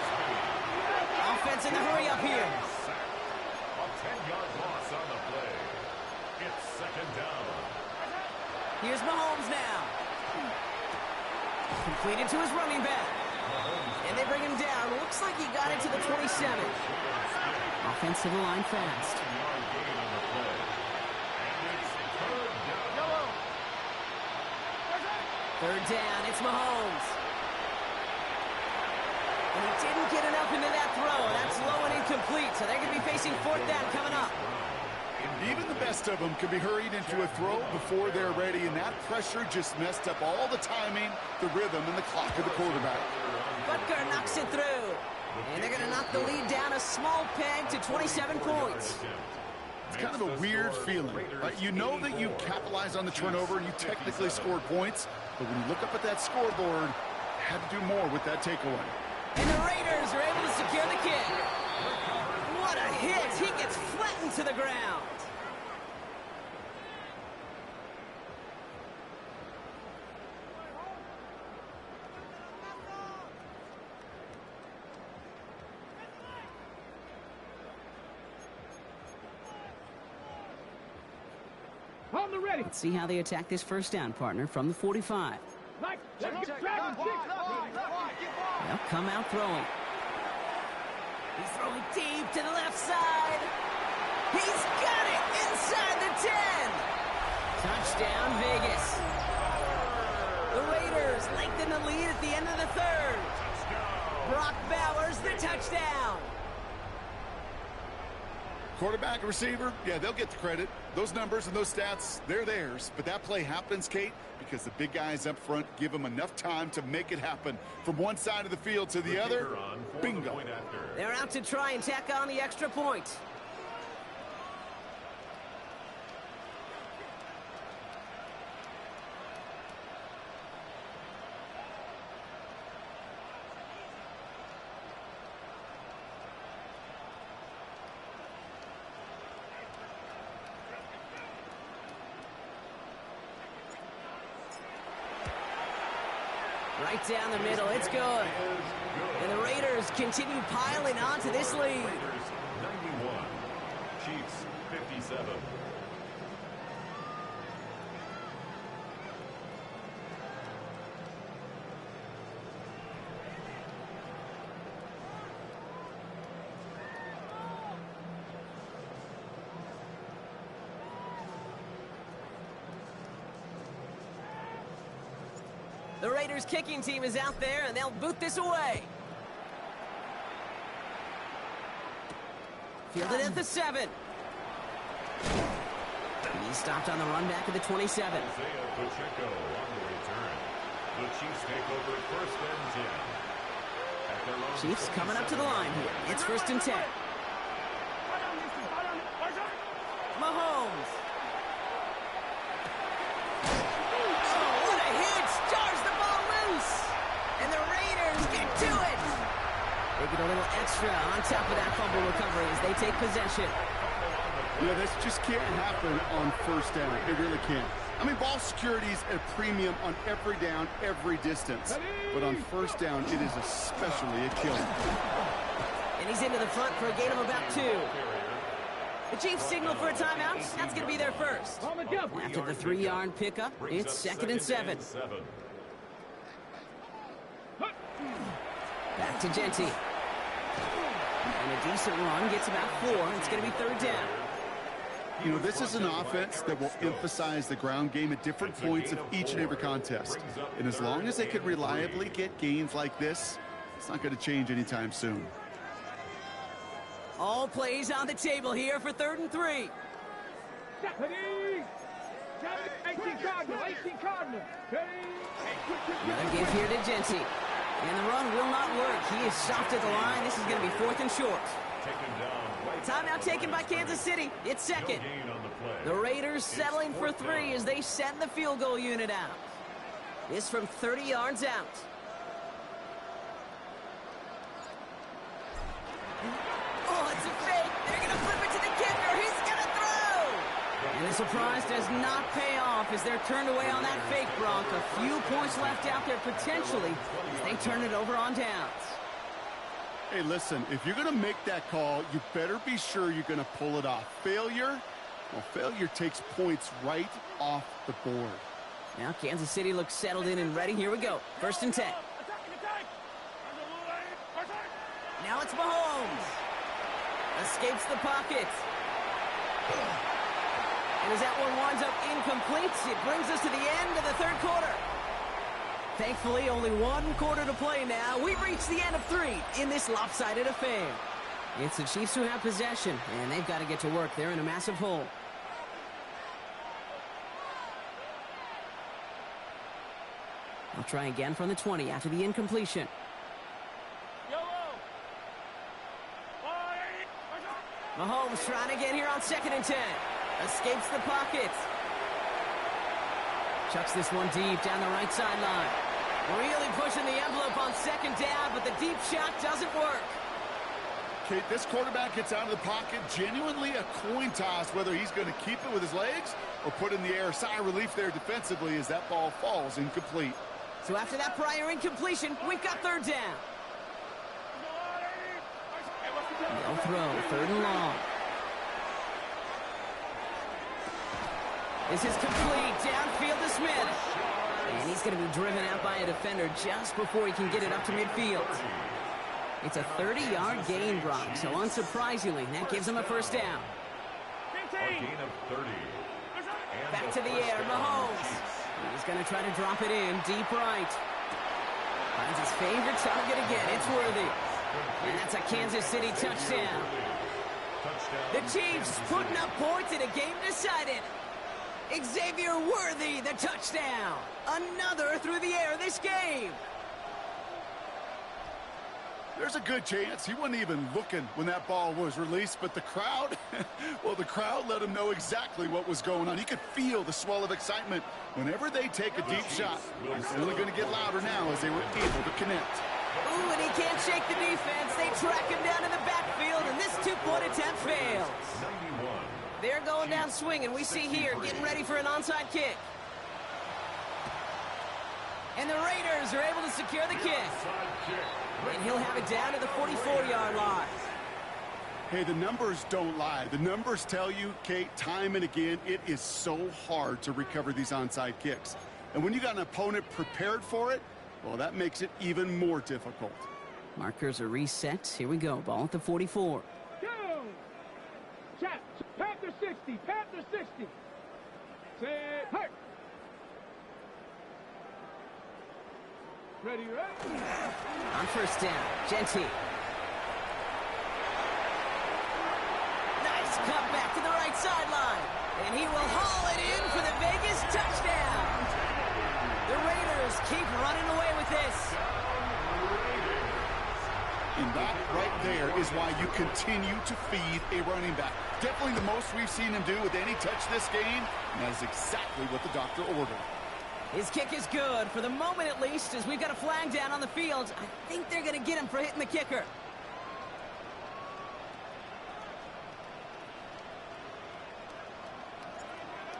Offense in the hurry up here. A 10-yard loss on the play. It's second down. Here's Mahomes now. Completed to his running back. And they bring him down. Looks like he got it to the 27. Offensive line fast. Third down, it's Mahomes. And he didn't get enough into that throw. That's low and incomplete, so they're going to be facing fourth down coming up. Even the best of them can be hurried into a throw before they're ready, and that pressure just messed up all the timing, the rhythm, and the clock of the quarterback. Butker knocks it through. And they're going to knock the lead down a small peg to 27 points. It's kind of a weird feeling, right? You know that you capitalized on the turnover and you technically scored points, but when you look up at that scoreboard, you had to do more with that takeaway. And the Raiders are able to secure the kick. What a hit! He gets flattened to the ground. On the ready. Let's see how they attack this first down, partner, from the 45. Mike, let's get driving. They'll come out throwing. He's throwing deep to the left side. He's got it inside the 10. Touchdown, Vegas. The Raiders lengthen the lead at the end of the third. Brock Bowers, the touchdown. Quarterback and receiver, yeah, they'll get the credit. Those numbers and those stats, they're theirs. But that play happens, Kate, because the big guys up front give them enough time to make it happen. From one side of the field to the other, bingo. They're out to try and tack on the extra point. Right down the middle, it's good. And the Raiders continue piling on to this lead. Raiders 91, Chiefs 57. The Raiders kicking team is out there, and they'll boot this away. Fielded at the 7. He stopped on the run back at the 27. Isaiah Pacheco on the return. The Chiefs take over first and 10. At their own Chiefs coming up to the line here. It's first and 10. Mahomes. They get a little extra on top of that fumble recovery as they take possession. Yeah, this just can't happen on first down. It really can't. I mean, ball security's at a premium on every down, every distance. But on first down, it is especially a killer. And he's into the front for a gain of about 2. The Chiefs signal for a timeout. That's going to be their first. After the 3-yard pickup, it's second and 7. Back to Genty. And a decent run gets about 4. It's going to be third down. You know, this is an offense that will emphasize the ground game at different points of each and every contest. And as long as they can reliably get gains like this, it's not going to change anytime soon. All plays on the table here for third and 3. 18 Cardinal. Another give here to Genty. And the run will not work. He is stopped at the line. This is going to be fourth and short. Timeout taken by Kansas City. It's second. The Raiders settling for 3 as they send the field goal unit out. This from 30 yards out. Oh, it's a fake. They're going to The surprise does not pay off as they're turned away on that fake, Brock. A few points left out there potentially as they turn it over on downs. Hey, listen, if you're going to make that call, you better be sure you're going to pull it off. Failure takes points right off the board. Now Kansas City looks settled in and ready. Here we go. 1st and 10. Now it's Mahomes. Escapes the pocket. And as that one winds up incomplete, it brings us to the end of the 3rd quarter. Thankfully, only 1 quarter to play now. We've reached the end of 3 in this lopsided affair. It's the Chiefs who have possession, and they've got to get to work. They're in a massive hole. I'll try again from the 20 after the incompletion. Mahomes trying to get here on 2nd and 10. Escapes the pocket. Chucks this one deep down the right sideline. Really pushing the envelope on 2nd down, but the deep shot doesn't work. Kate, this quarterback gets out of the pocket, genuinely a coin toss whether he's going to keep it with his legs or put it in the air. Sigh of relief there defensively as that ball falls incomplete. So after that prior incompletion, we've got 3rd down. No throw, 3rd and long. This is complete, downfield to Smith. And he's going to be driven out by a defender just before he can get it up to midfield. It's a 30-yard gain, Brock, so unsurprisingly, that gives him a 1st down. A gain of 30. Back to the air, Mahomes. He's going to try to drop it in, deep right. Finds his favorite target again, it's Worthy. And that's a Kansas City touchdown. The Chiefs putting up points in a game decided. Xavier Worthy, the touchdown. Another through the air this game. There's a good chance he wasn't even looking when that ball was released, but the crowd, well, the crowd let him know exactly what was going on. He could feel the swell of excitement. Whenever they take a deep shot, it's only going to get louder now as they were able to connect. Ooh, and he can't shake the defense. They track him down in the backfield, and this 2-point attempt fails. They're going down swinging. We see here getting ready for an onside kick. And the Raiders are able to secure the kick. And he'll have it down to the 44-yard line. Hey, the numbers don't lie. The numbers tell you, Kate, time and again, it is so hard to recover these onside kicks. And when you got an opponent prepared for it, well, that makes it even more difficult. Markers are reset. Here we go. Ball at the 44. Go! Chat. Panther 60. Panther 60. Set. Hurt. Ready, right? On 1st down, Genty. Nice cut back to the right sideline. And he will haul it in for the Vegas touchdown. The Raiders keep running away with this. And that right there is why you continue to feed a running back. Definitely the most we've seen him do with any touch this game, and that is exactly what the doctor ordered. His kick is good, for the moment at least, as we've got a flag down on the field. I think they're going to get him for hitting the kicker.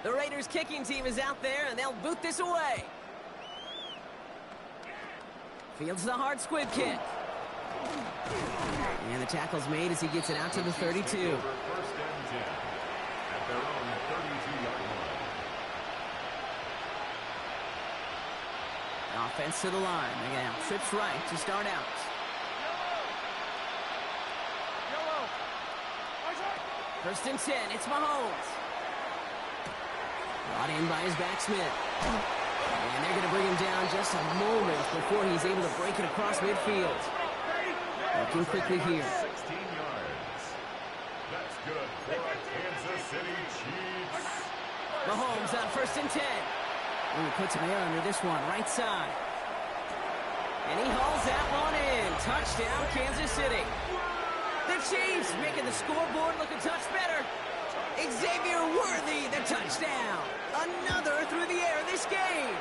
The Raiders kicking team is out there, and they'll boot this away. Fields the hard squib kick. And the tackle's made as he gets it out to the 32. 1st and 10 at their own 32-yard line. Offense to the line. Again, trips right to start out. First and 10, it's Mahomes. Brought in by his back Smith. And they're going to bring him down just a moment before he's able to break it across midfield. Looking quickly here. 16 yards. That's good for a Kansas City Chiefs. Mahomes on 1st and 10. Ooh, puts him there under this one, right side. And he hauls that one in. Touchdown, Kansas City. The Chiefs making the scoreboard look a touch better. Xavier Worthy, the touchdown. Another through the air this game.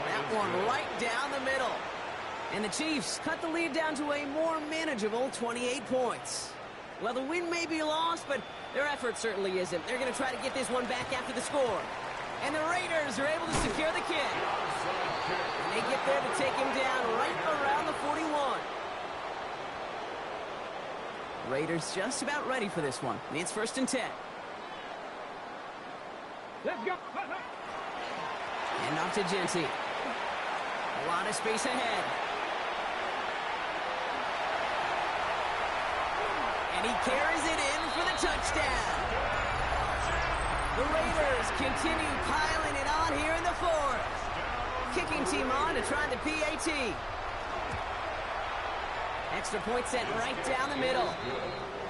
That one right down the middle. And the Chiefs cut the lead down to a more manageable 28 points. Well, the win may be lost, but their effort certainly isn't. They're going to try to get this one back after the score. And the Raiders are able to secure the kick. And they get there to take him down right around the 41. Raiders just about ready for this one. It's 1st and 10. Let's go. And off to Genty. A lot of space ahead. And he carries it in for the touchdown. The Raiders continue piling it on here in the 4th. Kicking team on to try the PAT. Extra point set right down the middle.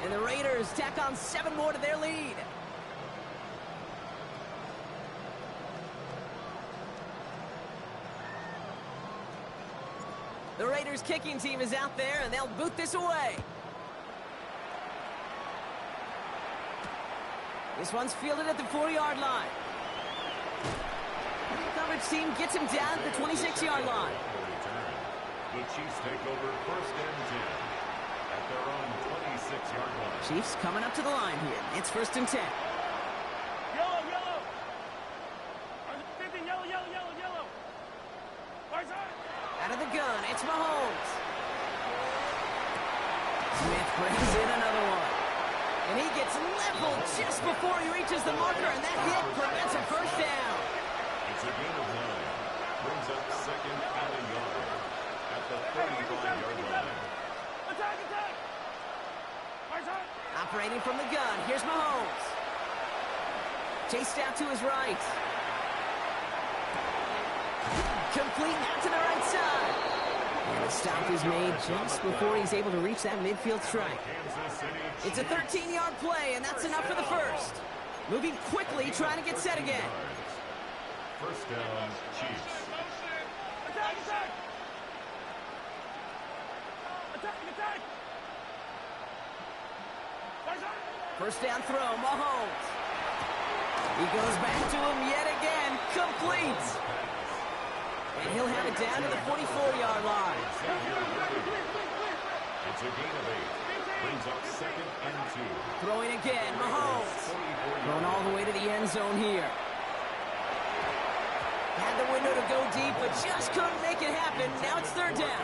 And the Raiders tack on 7 more to their lead. The Raiders kicking team is out there, and they'll boot this away. This one's fielded at the 4-yard line. The coverage team gets him down at the 26-yard line. The Chiefs take over 1st and 10 at their own 26-yard line. Chiefs coming up to the line here. It's 1st and 10. Yellow, yellow. 15, yellow, yellow, yellow, yellow. Right side. Out of the gun, it's Mahomes. Smith brings in another one. And he gets leveled just before he reaches the marker, and that hit prevents a 1st down. It's a gain of 9. Brings up 2nd and a yard at the 35-yard line. Attack, attack. Right side. Operating from the gun, here's Mahomes. Chased out to his right. Complete out to the right side. And the stop is made just before he's able to reach that midfield strike. It's a 13-yard play, and that's enough for the 1st. Moving quickly, trying to get set again. 1st down, Chiefs. Attack, attack. Attack, attack. Right side. 1st down throw, Mahomes. He goes back to him yet again, complete. And he'll have it down to the 44-yard line. It's a gain of 8. Brings up 2nd and 2. Throwing again, Mahomes. Thrown all the way to the end zone here. Had the window to go deep, but just couldn't make it happen. Now it's 3rd down.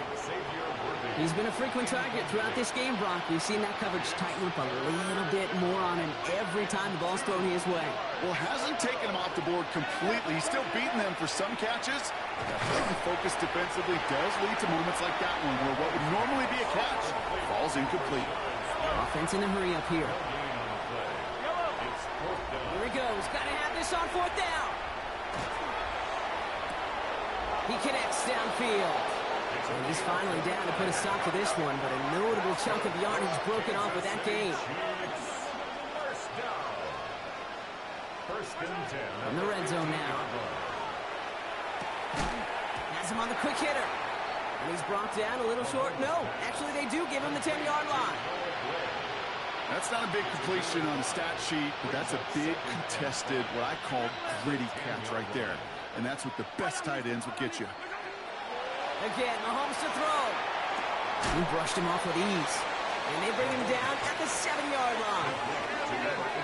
He's been a frequent target throughout this game, Brock. We've seen that coverage tighten up a little bit more on him every time the ball's thrown his way. Well, hasn't taken him off the board completely. He's still beating them for some catches. That heightened focus defensively does lead to moments like that one, where what would normally be a catch falls incomplete. Offense in a hurry up here. Here he goes. Got to have this on 4th down. He connects downfield. And he's finally down to put a stop to this one, but a notable chunk of yardage broken off with that gain. 1st and 10. In the red zone now. Has him on the quick hitter. And he's brought down a little short. No, actually they do give him the 10-yard line. That's not a big completion on the stat sheet, but that's a big contested, what I call gritty catch right there. And that's what the best tight ends will get you. Again, Mahomes to throw. He brushed him off with ease. And they bring him down at the 7-yard line.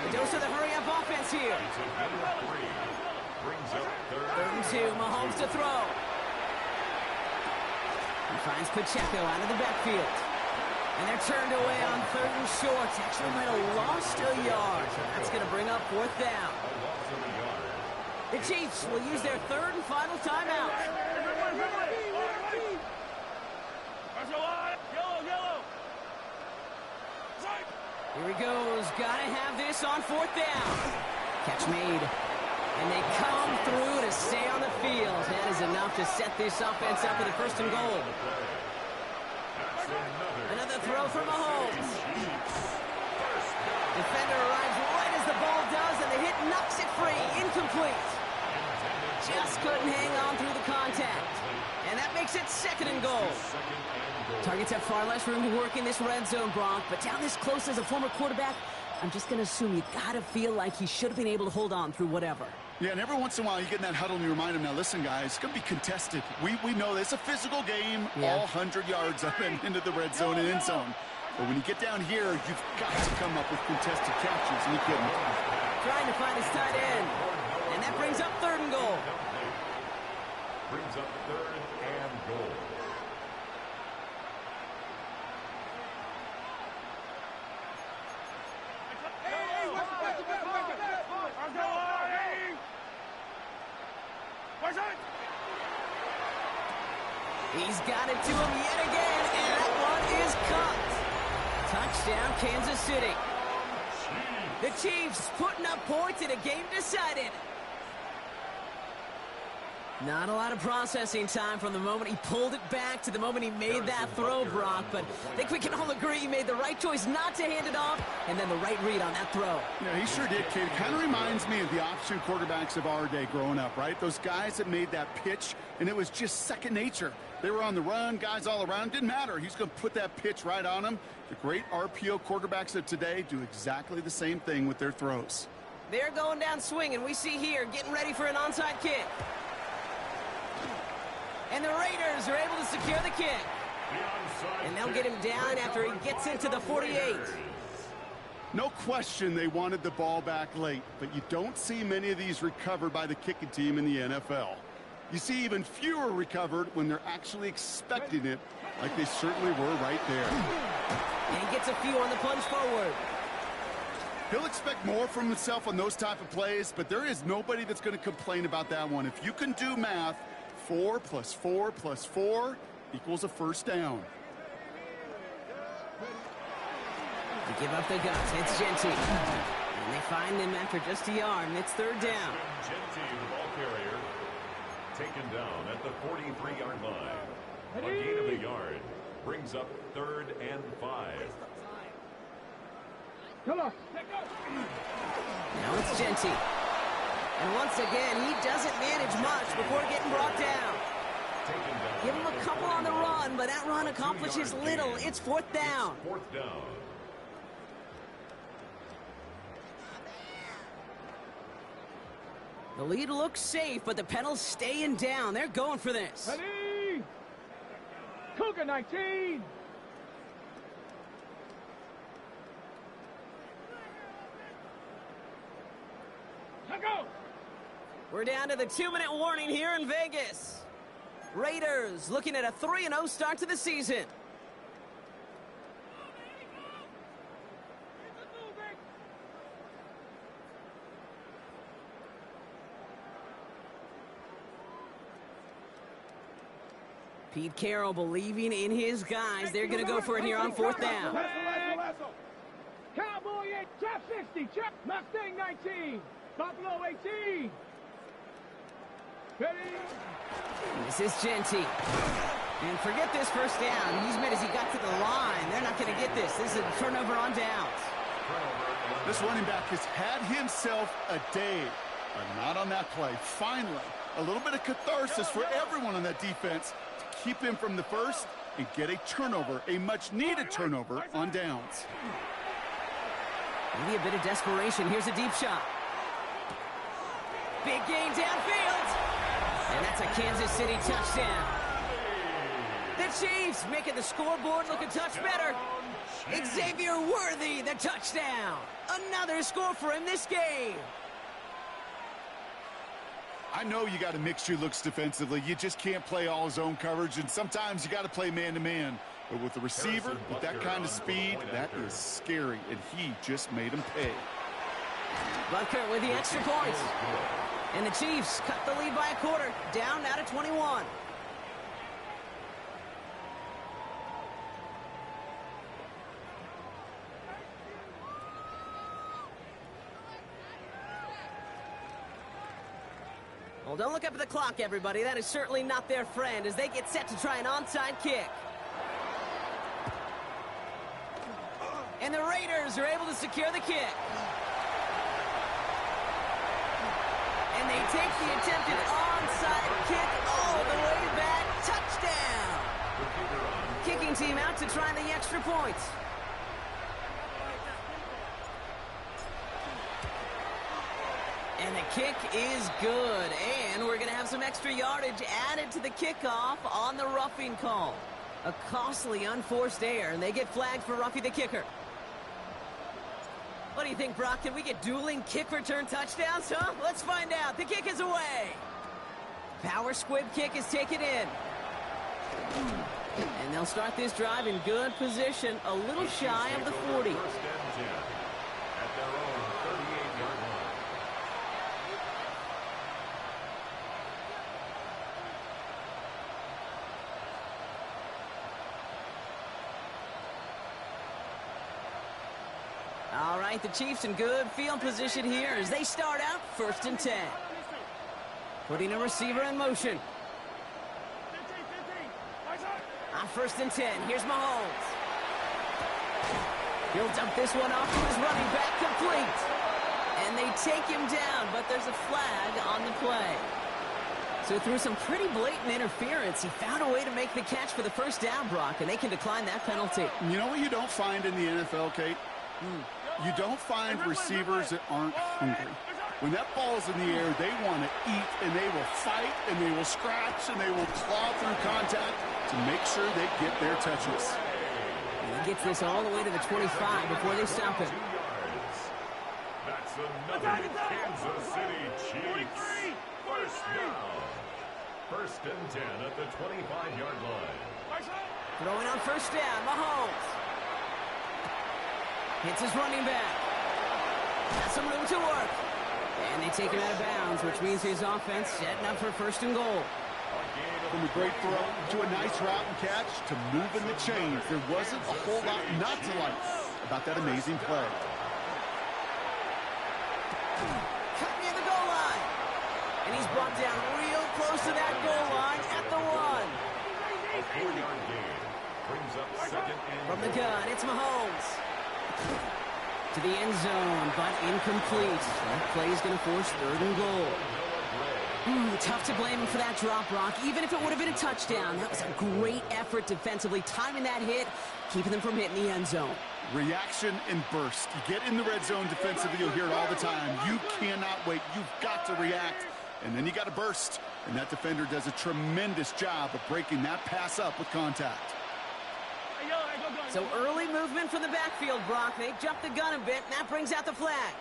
A dose of the hurry-up offense here. Brings up 3rd and 2, Mahomes to throw. He finds Pacheco out of the backfield. And they're turned away on 3rd and short. Actually might have lost a yard. That's going to bring up 4th down. The Chiefs will use their 3rd and final timeout. Here he goes. Got to have this on 4th down. Catch made. And they come through to stay on the field. That is enough to set this offense up with a 1st and goal. Another throw for Mahomes. Defender arrives right as the ball does, and the hit knocks it free. Incomplete. Just couldn't hang on through the contact. And that makes it 2nd and goal. Targets have far less room to work in this red zone, Brock, but down this close as a former quarterback, I'm just going to assume you got to feel like he should have been able to hold on through whatever. Yeah, and every once in a while you get in that huddle and you remind him, now listen, guys, it's going to be contested. We know this. It's a physical game, all 100 yards up and into the red zone and end zone. But when you get down here, you've got to come up with contested catches, and he couldn't. Trying to find his tight end. And that brings up 3rd and goal. Brings up 3rd and goal. He's got it to him yet again, and that one is caught. Touchdown, Kansas City. The Chiefs putting up points in a game decided. Not a lot of processing time from the moment he pulled it back to the moment he made that throw, Brock. But I think we can all agree he made the right choice not to hand it off, and then the right read on that throw. Yeah, he sure did, kid. Kind of reminds me of the option quarterbacks of our day growing up, right? Those guys that made that pitch, and it was just second nature. They were on the run, guys all around. Didn't matter. He's going to put that pitch right on them. The great RPO quarterbacks of today do exactly the same thing with their throws. They're going down swinging. We see here getting ready for an onside kick. And the Raiders are able to secure the kick. And they'll get him down after he gets into the 48. No question they wanted the ball back late, but you don't see many of these recovered by the kicking team in the NFL. You see even fewer recovered when they're actually expecting it, like they certainly were right there. And he gets a few on the plunge forward. He'll expect more from himself on those type of plays, but there is nobody that's going to complain about that one. If you can do math, 4 + 4 + 4 equals a first down. They give up the guts. It's Genty. And they find him after just a yard, and it's 3rd down. Genty, the ball carrier, taken down at the 43-yard line. A gain of a yard brings up 3rd and 5. Come on. Now it's Genty. And once again, he doesn't manage much before getting brought down. Give him a couple on the run, but that run accomplishes little. It's 4th down. 4th down. The lead looks safe, but the pedal's staying down. They're going for this. Ready? Cougar 19. Let go. We're down to the 2-minute warning here in Vegas. Raiders looking at a 3-0 start to the season. Pete Carroll believing in his guys. They're going to go for it here on 4th down. Cowboy 8, Chap 60, Chap Mustang 19, Buffalo 18. Ready? This is Genty. And forget this first down. He's made as he got to the line. They're not going to get this. This is a turnover on downs. This running back has had himself a day, but not on that play. Finally, a little bit of catharsis for everyone on that defense to keep him from the first and get a turnover, a much-needed turnover on downs. Maybe a bit of desperation. Here's a deep shot. Big gain downfield. And that's a Kansas City touchdown. The Chiefs making the scoreboard look a touch better. Xavier Worthy, the touchdown. Another score for him this game. I know you got to mix your looks defensively. You just can't play all zone coverage, and sometimes you got to play man-to-man. But with the receiver, with that kind of speed, that is scary, and he just made him pay. Butker with the extra points. And the Chiefs cut the lead by a quarter, down now to 21. Well, don't look up at the clock, everybody. That is certainly not their friend as they get set to try an onside kick. And the Raiders are able to secure the kick. And they take the attempted onside kick all the way back. Touchdown! Kicking team out to try the extra points. And the kick is good. And we're going to have some extra yardage added to the kickoff on the roughing call. A costly unforced error, and they get flagged for roughing the kicker. What do you think, Brock? Can we get dueling kick return touchdowns, huh? Let's find out. The kick is away. Power squib kick is taken in. And they'll start this drive in good position, a little shy of the 40. First and 10 at their own 38-yard line. All right, the Chiefs in good field position here as they start out first and 10. Putting a receiver in motion. 15, 15. Eyes on. On first and 10, here's Mahomes. He'll dump this one off to his running back, complete. And they take him down, but there's a flag on the play. So through some pretty blatant interference, he found a way to make the catch for the first down, Brock, and they can decline that penalty. You know what you don't find in the NFL, Kate? You don't find receivers that aren't hungry. When that ball's in the air, they want to eat, and they will fight, and they will scratch, and they will claw through contact to make sure they get their touches. And he gets this all the way to the 25 before they stop him. That's another Kansas City Chiefs first down. First and 10 at the 25-yard line. Throwing on first down, Mahomes. Hits his running back. Got some room to work. And they take him out of bounds, which means his offense setting up for first and goal. From a great throw to a nice route and catch to moving the chains, there wasn't a whole lot not to like about that amazing play. Cut near the goal line. And he's brought down real close to that goal line at the 1. A 4-yard gain brings up second and From the gun, it's Mahomes. To the end zone, but incomplete. That play is going to force third and goal. Tough to blame him for that drop, Brock. Even if it would have been a touchdown, that was a great effort defensively, timing that hit, keeping them from hitting the end zone. Reaction and burst. You get in the red zone defensively, you'll hear it all the time. You cannot wait. You've got to react, and then you got to burst. And that defender does a tremendous job of breaking that pass up with contact. So early movement from the backfield, Brock. They jumped the gun a bit, and that brings out the flag.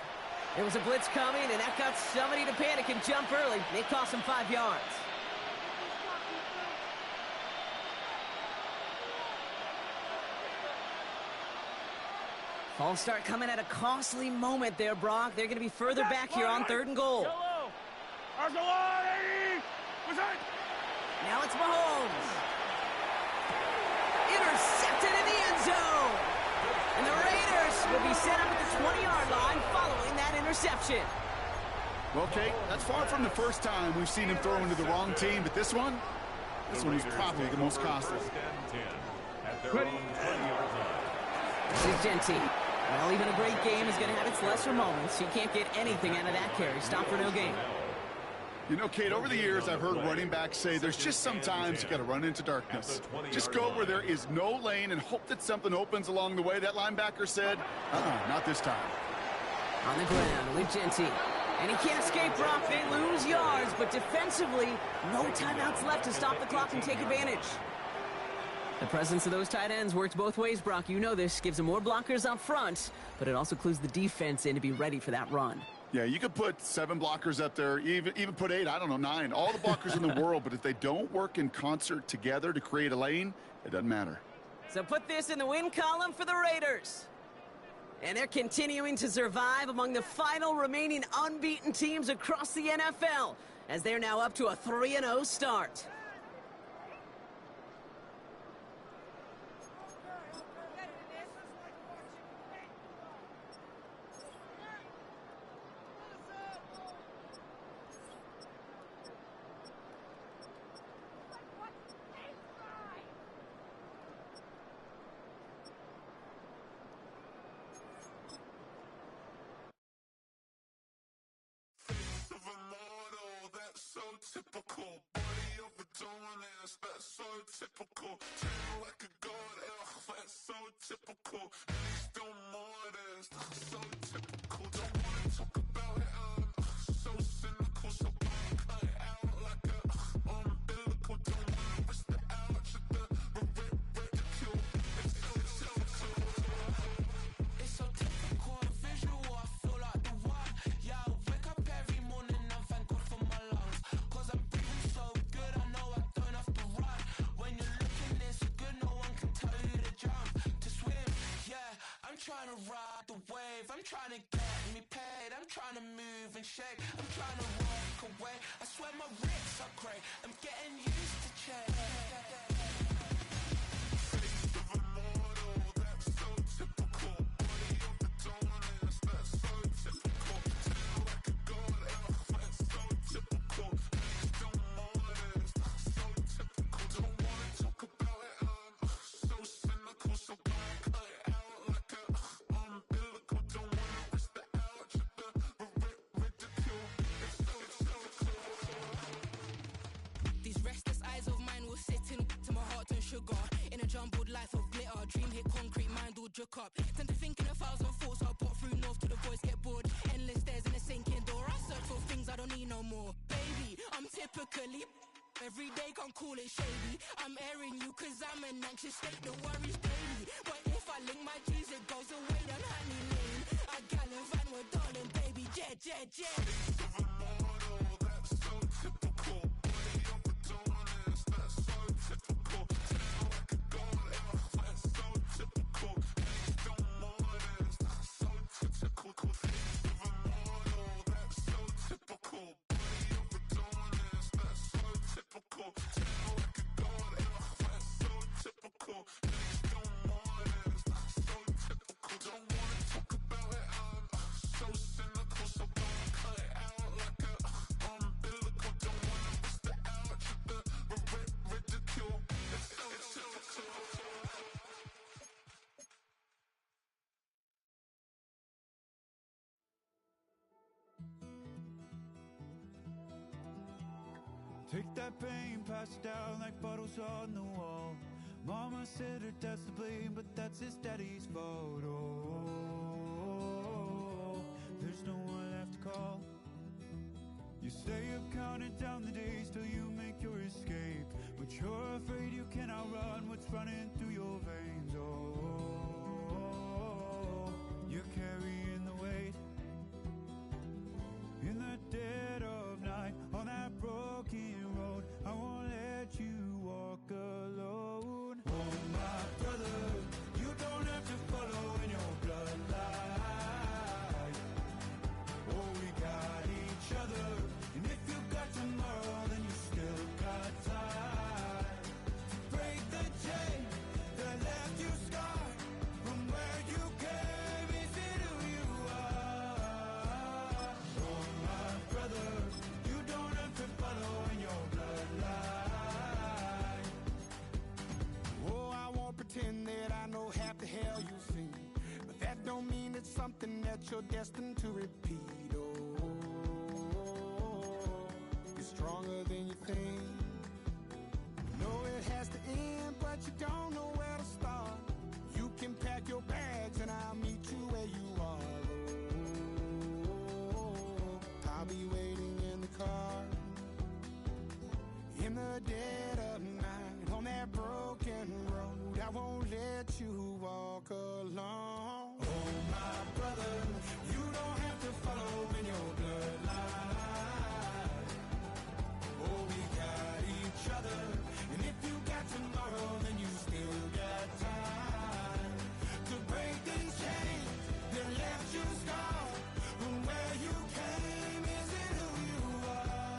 There was a blitz coming, and that got somebody to panic and jump early. It cost them 5 yards. False start coming at a costly moment there, Brock. They're going to be further back here on third and goal. Now it's Mahomes. Intercepted in the end zone. And the Raiders will be set up at the 20-yard line following that interception. Well, Kate, that's far from the first time we've seen him throw into the wrong team, but this one is probably the most costly. First and 10 at their own 20-yard line. This is Genty. Well, even a great game is going to have its lesser moments. You can't get anything out of that carry. Stop for no gain. You know, Kate, over the years, I've heard running backs say there's just sometimes you got to run into darkness. Just go where there is no lane and hope that something opens along the way. That linebacker said, not this time. On the ground with Genty. And he can't escape, Brock. They lose yards, but defensively, no timeouts left to stop the clock and take advantage. The presence of those tight ends works both ways, Brock. You know this. Gives them more blockers up front, but it also clues the defense in to be ready for that run. Yeah, you could put 7 blockers up there, even put 8, I don't know, 9. All the blockers in the world, but if they don't work in concert together to create a lane, it doesn't matter. So put this in the win column for the Raiders. And they're continuing to survive among the final remaining unbeaten teams across the NFL, as they're now up to a 3-0 start. Typical body of a doing ass, that's so typical. Treat like a god, that's so typical. And he's still more than so typical. Don't wanna talk about it, so cynical. So cut it out like a umbilical. Don't wanna risk the ouch of the trying to ride the wave, I'm trying to get me paid, I'm trying to move and shake, I'm trying to walk away. I swear my wrists are great, I'm getting used to change. Face of a mortal, that's so typical. Body of the dawners, that's so typical. Tell like a god, that's so typical. Face don't mortars, that's so typical. Don't wanna talk about it, so cynical. So why cut it out like a umbilical? Don't wanna risk the ouch, the ridicule. It's so typical. These restless eyes of mine will sit in to my heart and sugar. In a jumbled life of glitter, dream hit concrete, mind all jerk up. Tend to think in 1,000 thoughts, I'll put through north to the voice, get bored. Endless stairs in a sinking door, I search for things I don't need no more. Baby, I'm typically every day can't call it shady. I'm airing you cause I'm an anxious state, the worries daily. But if I link my G's, it goes away down Honey Lane. I gallivant with darling, baby, jet. Face of a mortal, that's so typical. Body of the dawners, that's so typical. Tell like a god, that's so typical. Face don't mortars, that's so typical. Face of a mortal, that's so typical. Body of the dawners, that's so typical. Tell like a god, that's so typical. Face don't mortars, that's so typical. Don't wanna talk about it, so cynical. So don't cut it out like a umbilical. Don't wanna risk the ouch, the ridicule. It's so typical. Take that pain, pass it down like bottles on the wall. Mama said her dad's to blame, but that's his daddy's fault. Oh, there's no one left to call. You stay up counting down the days till you make your escape, but you're afraid you can outrun what's running through your veins. Oh, you're carrying the weight in the dead of night on that broken road. I won't let you walk alone. Oh my brother, you don't have to follow in your bloodline. Oh, we got each other, and if you got tomorrow, then you still got time to break the chain that left you scarred from where you came into who you are. Oh my brother, you don't have to follow in your bloodline. Oh, I won't pretend that I know half the hell you've seen, but that don't mean it's something that you're destined to repeat. Oh, you're stronger than you think. You know it has to end, but you don't know where to start. You can pack your bags and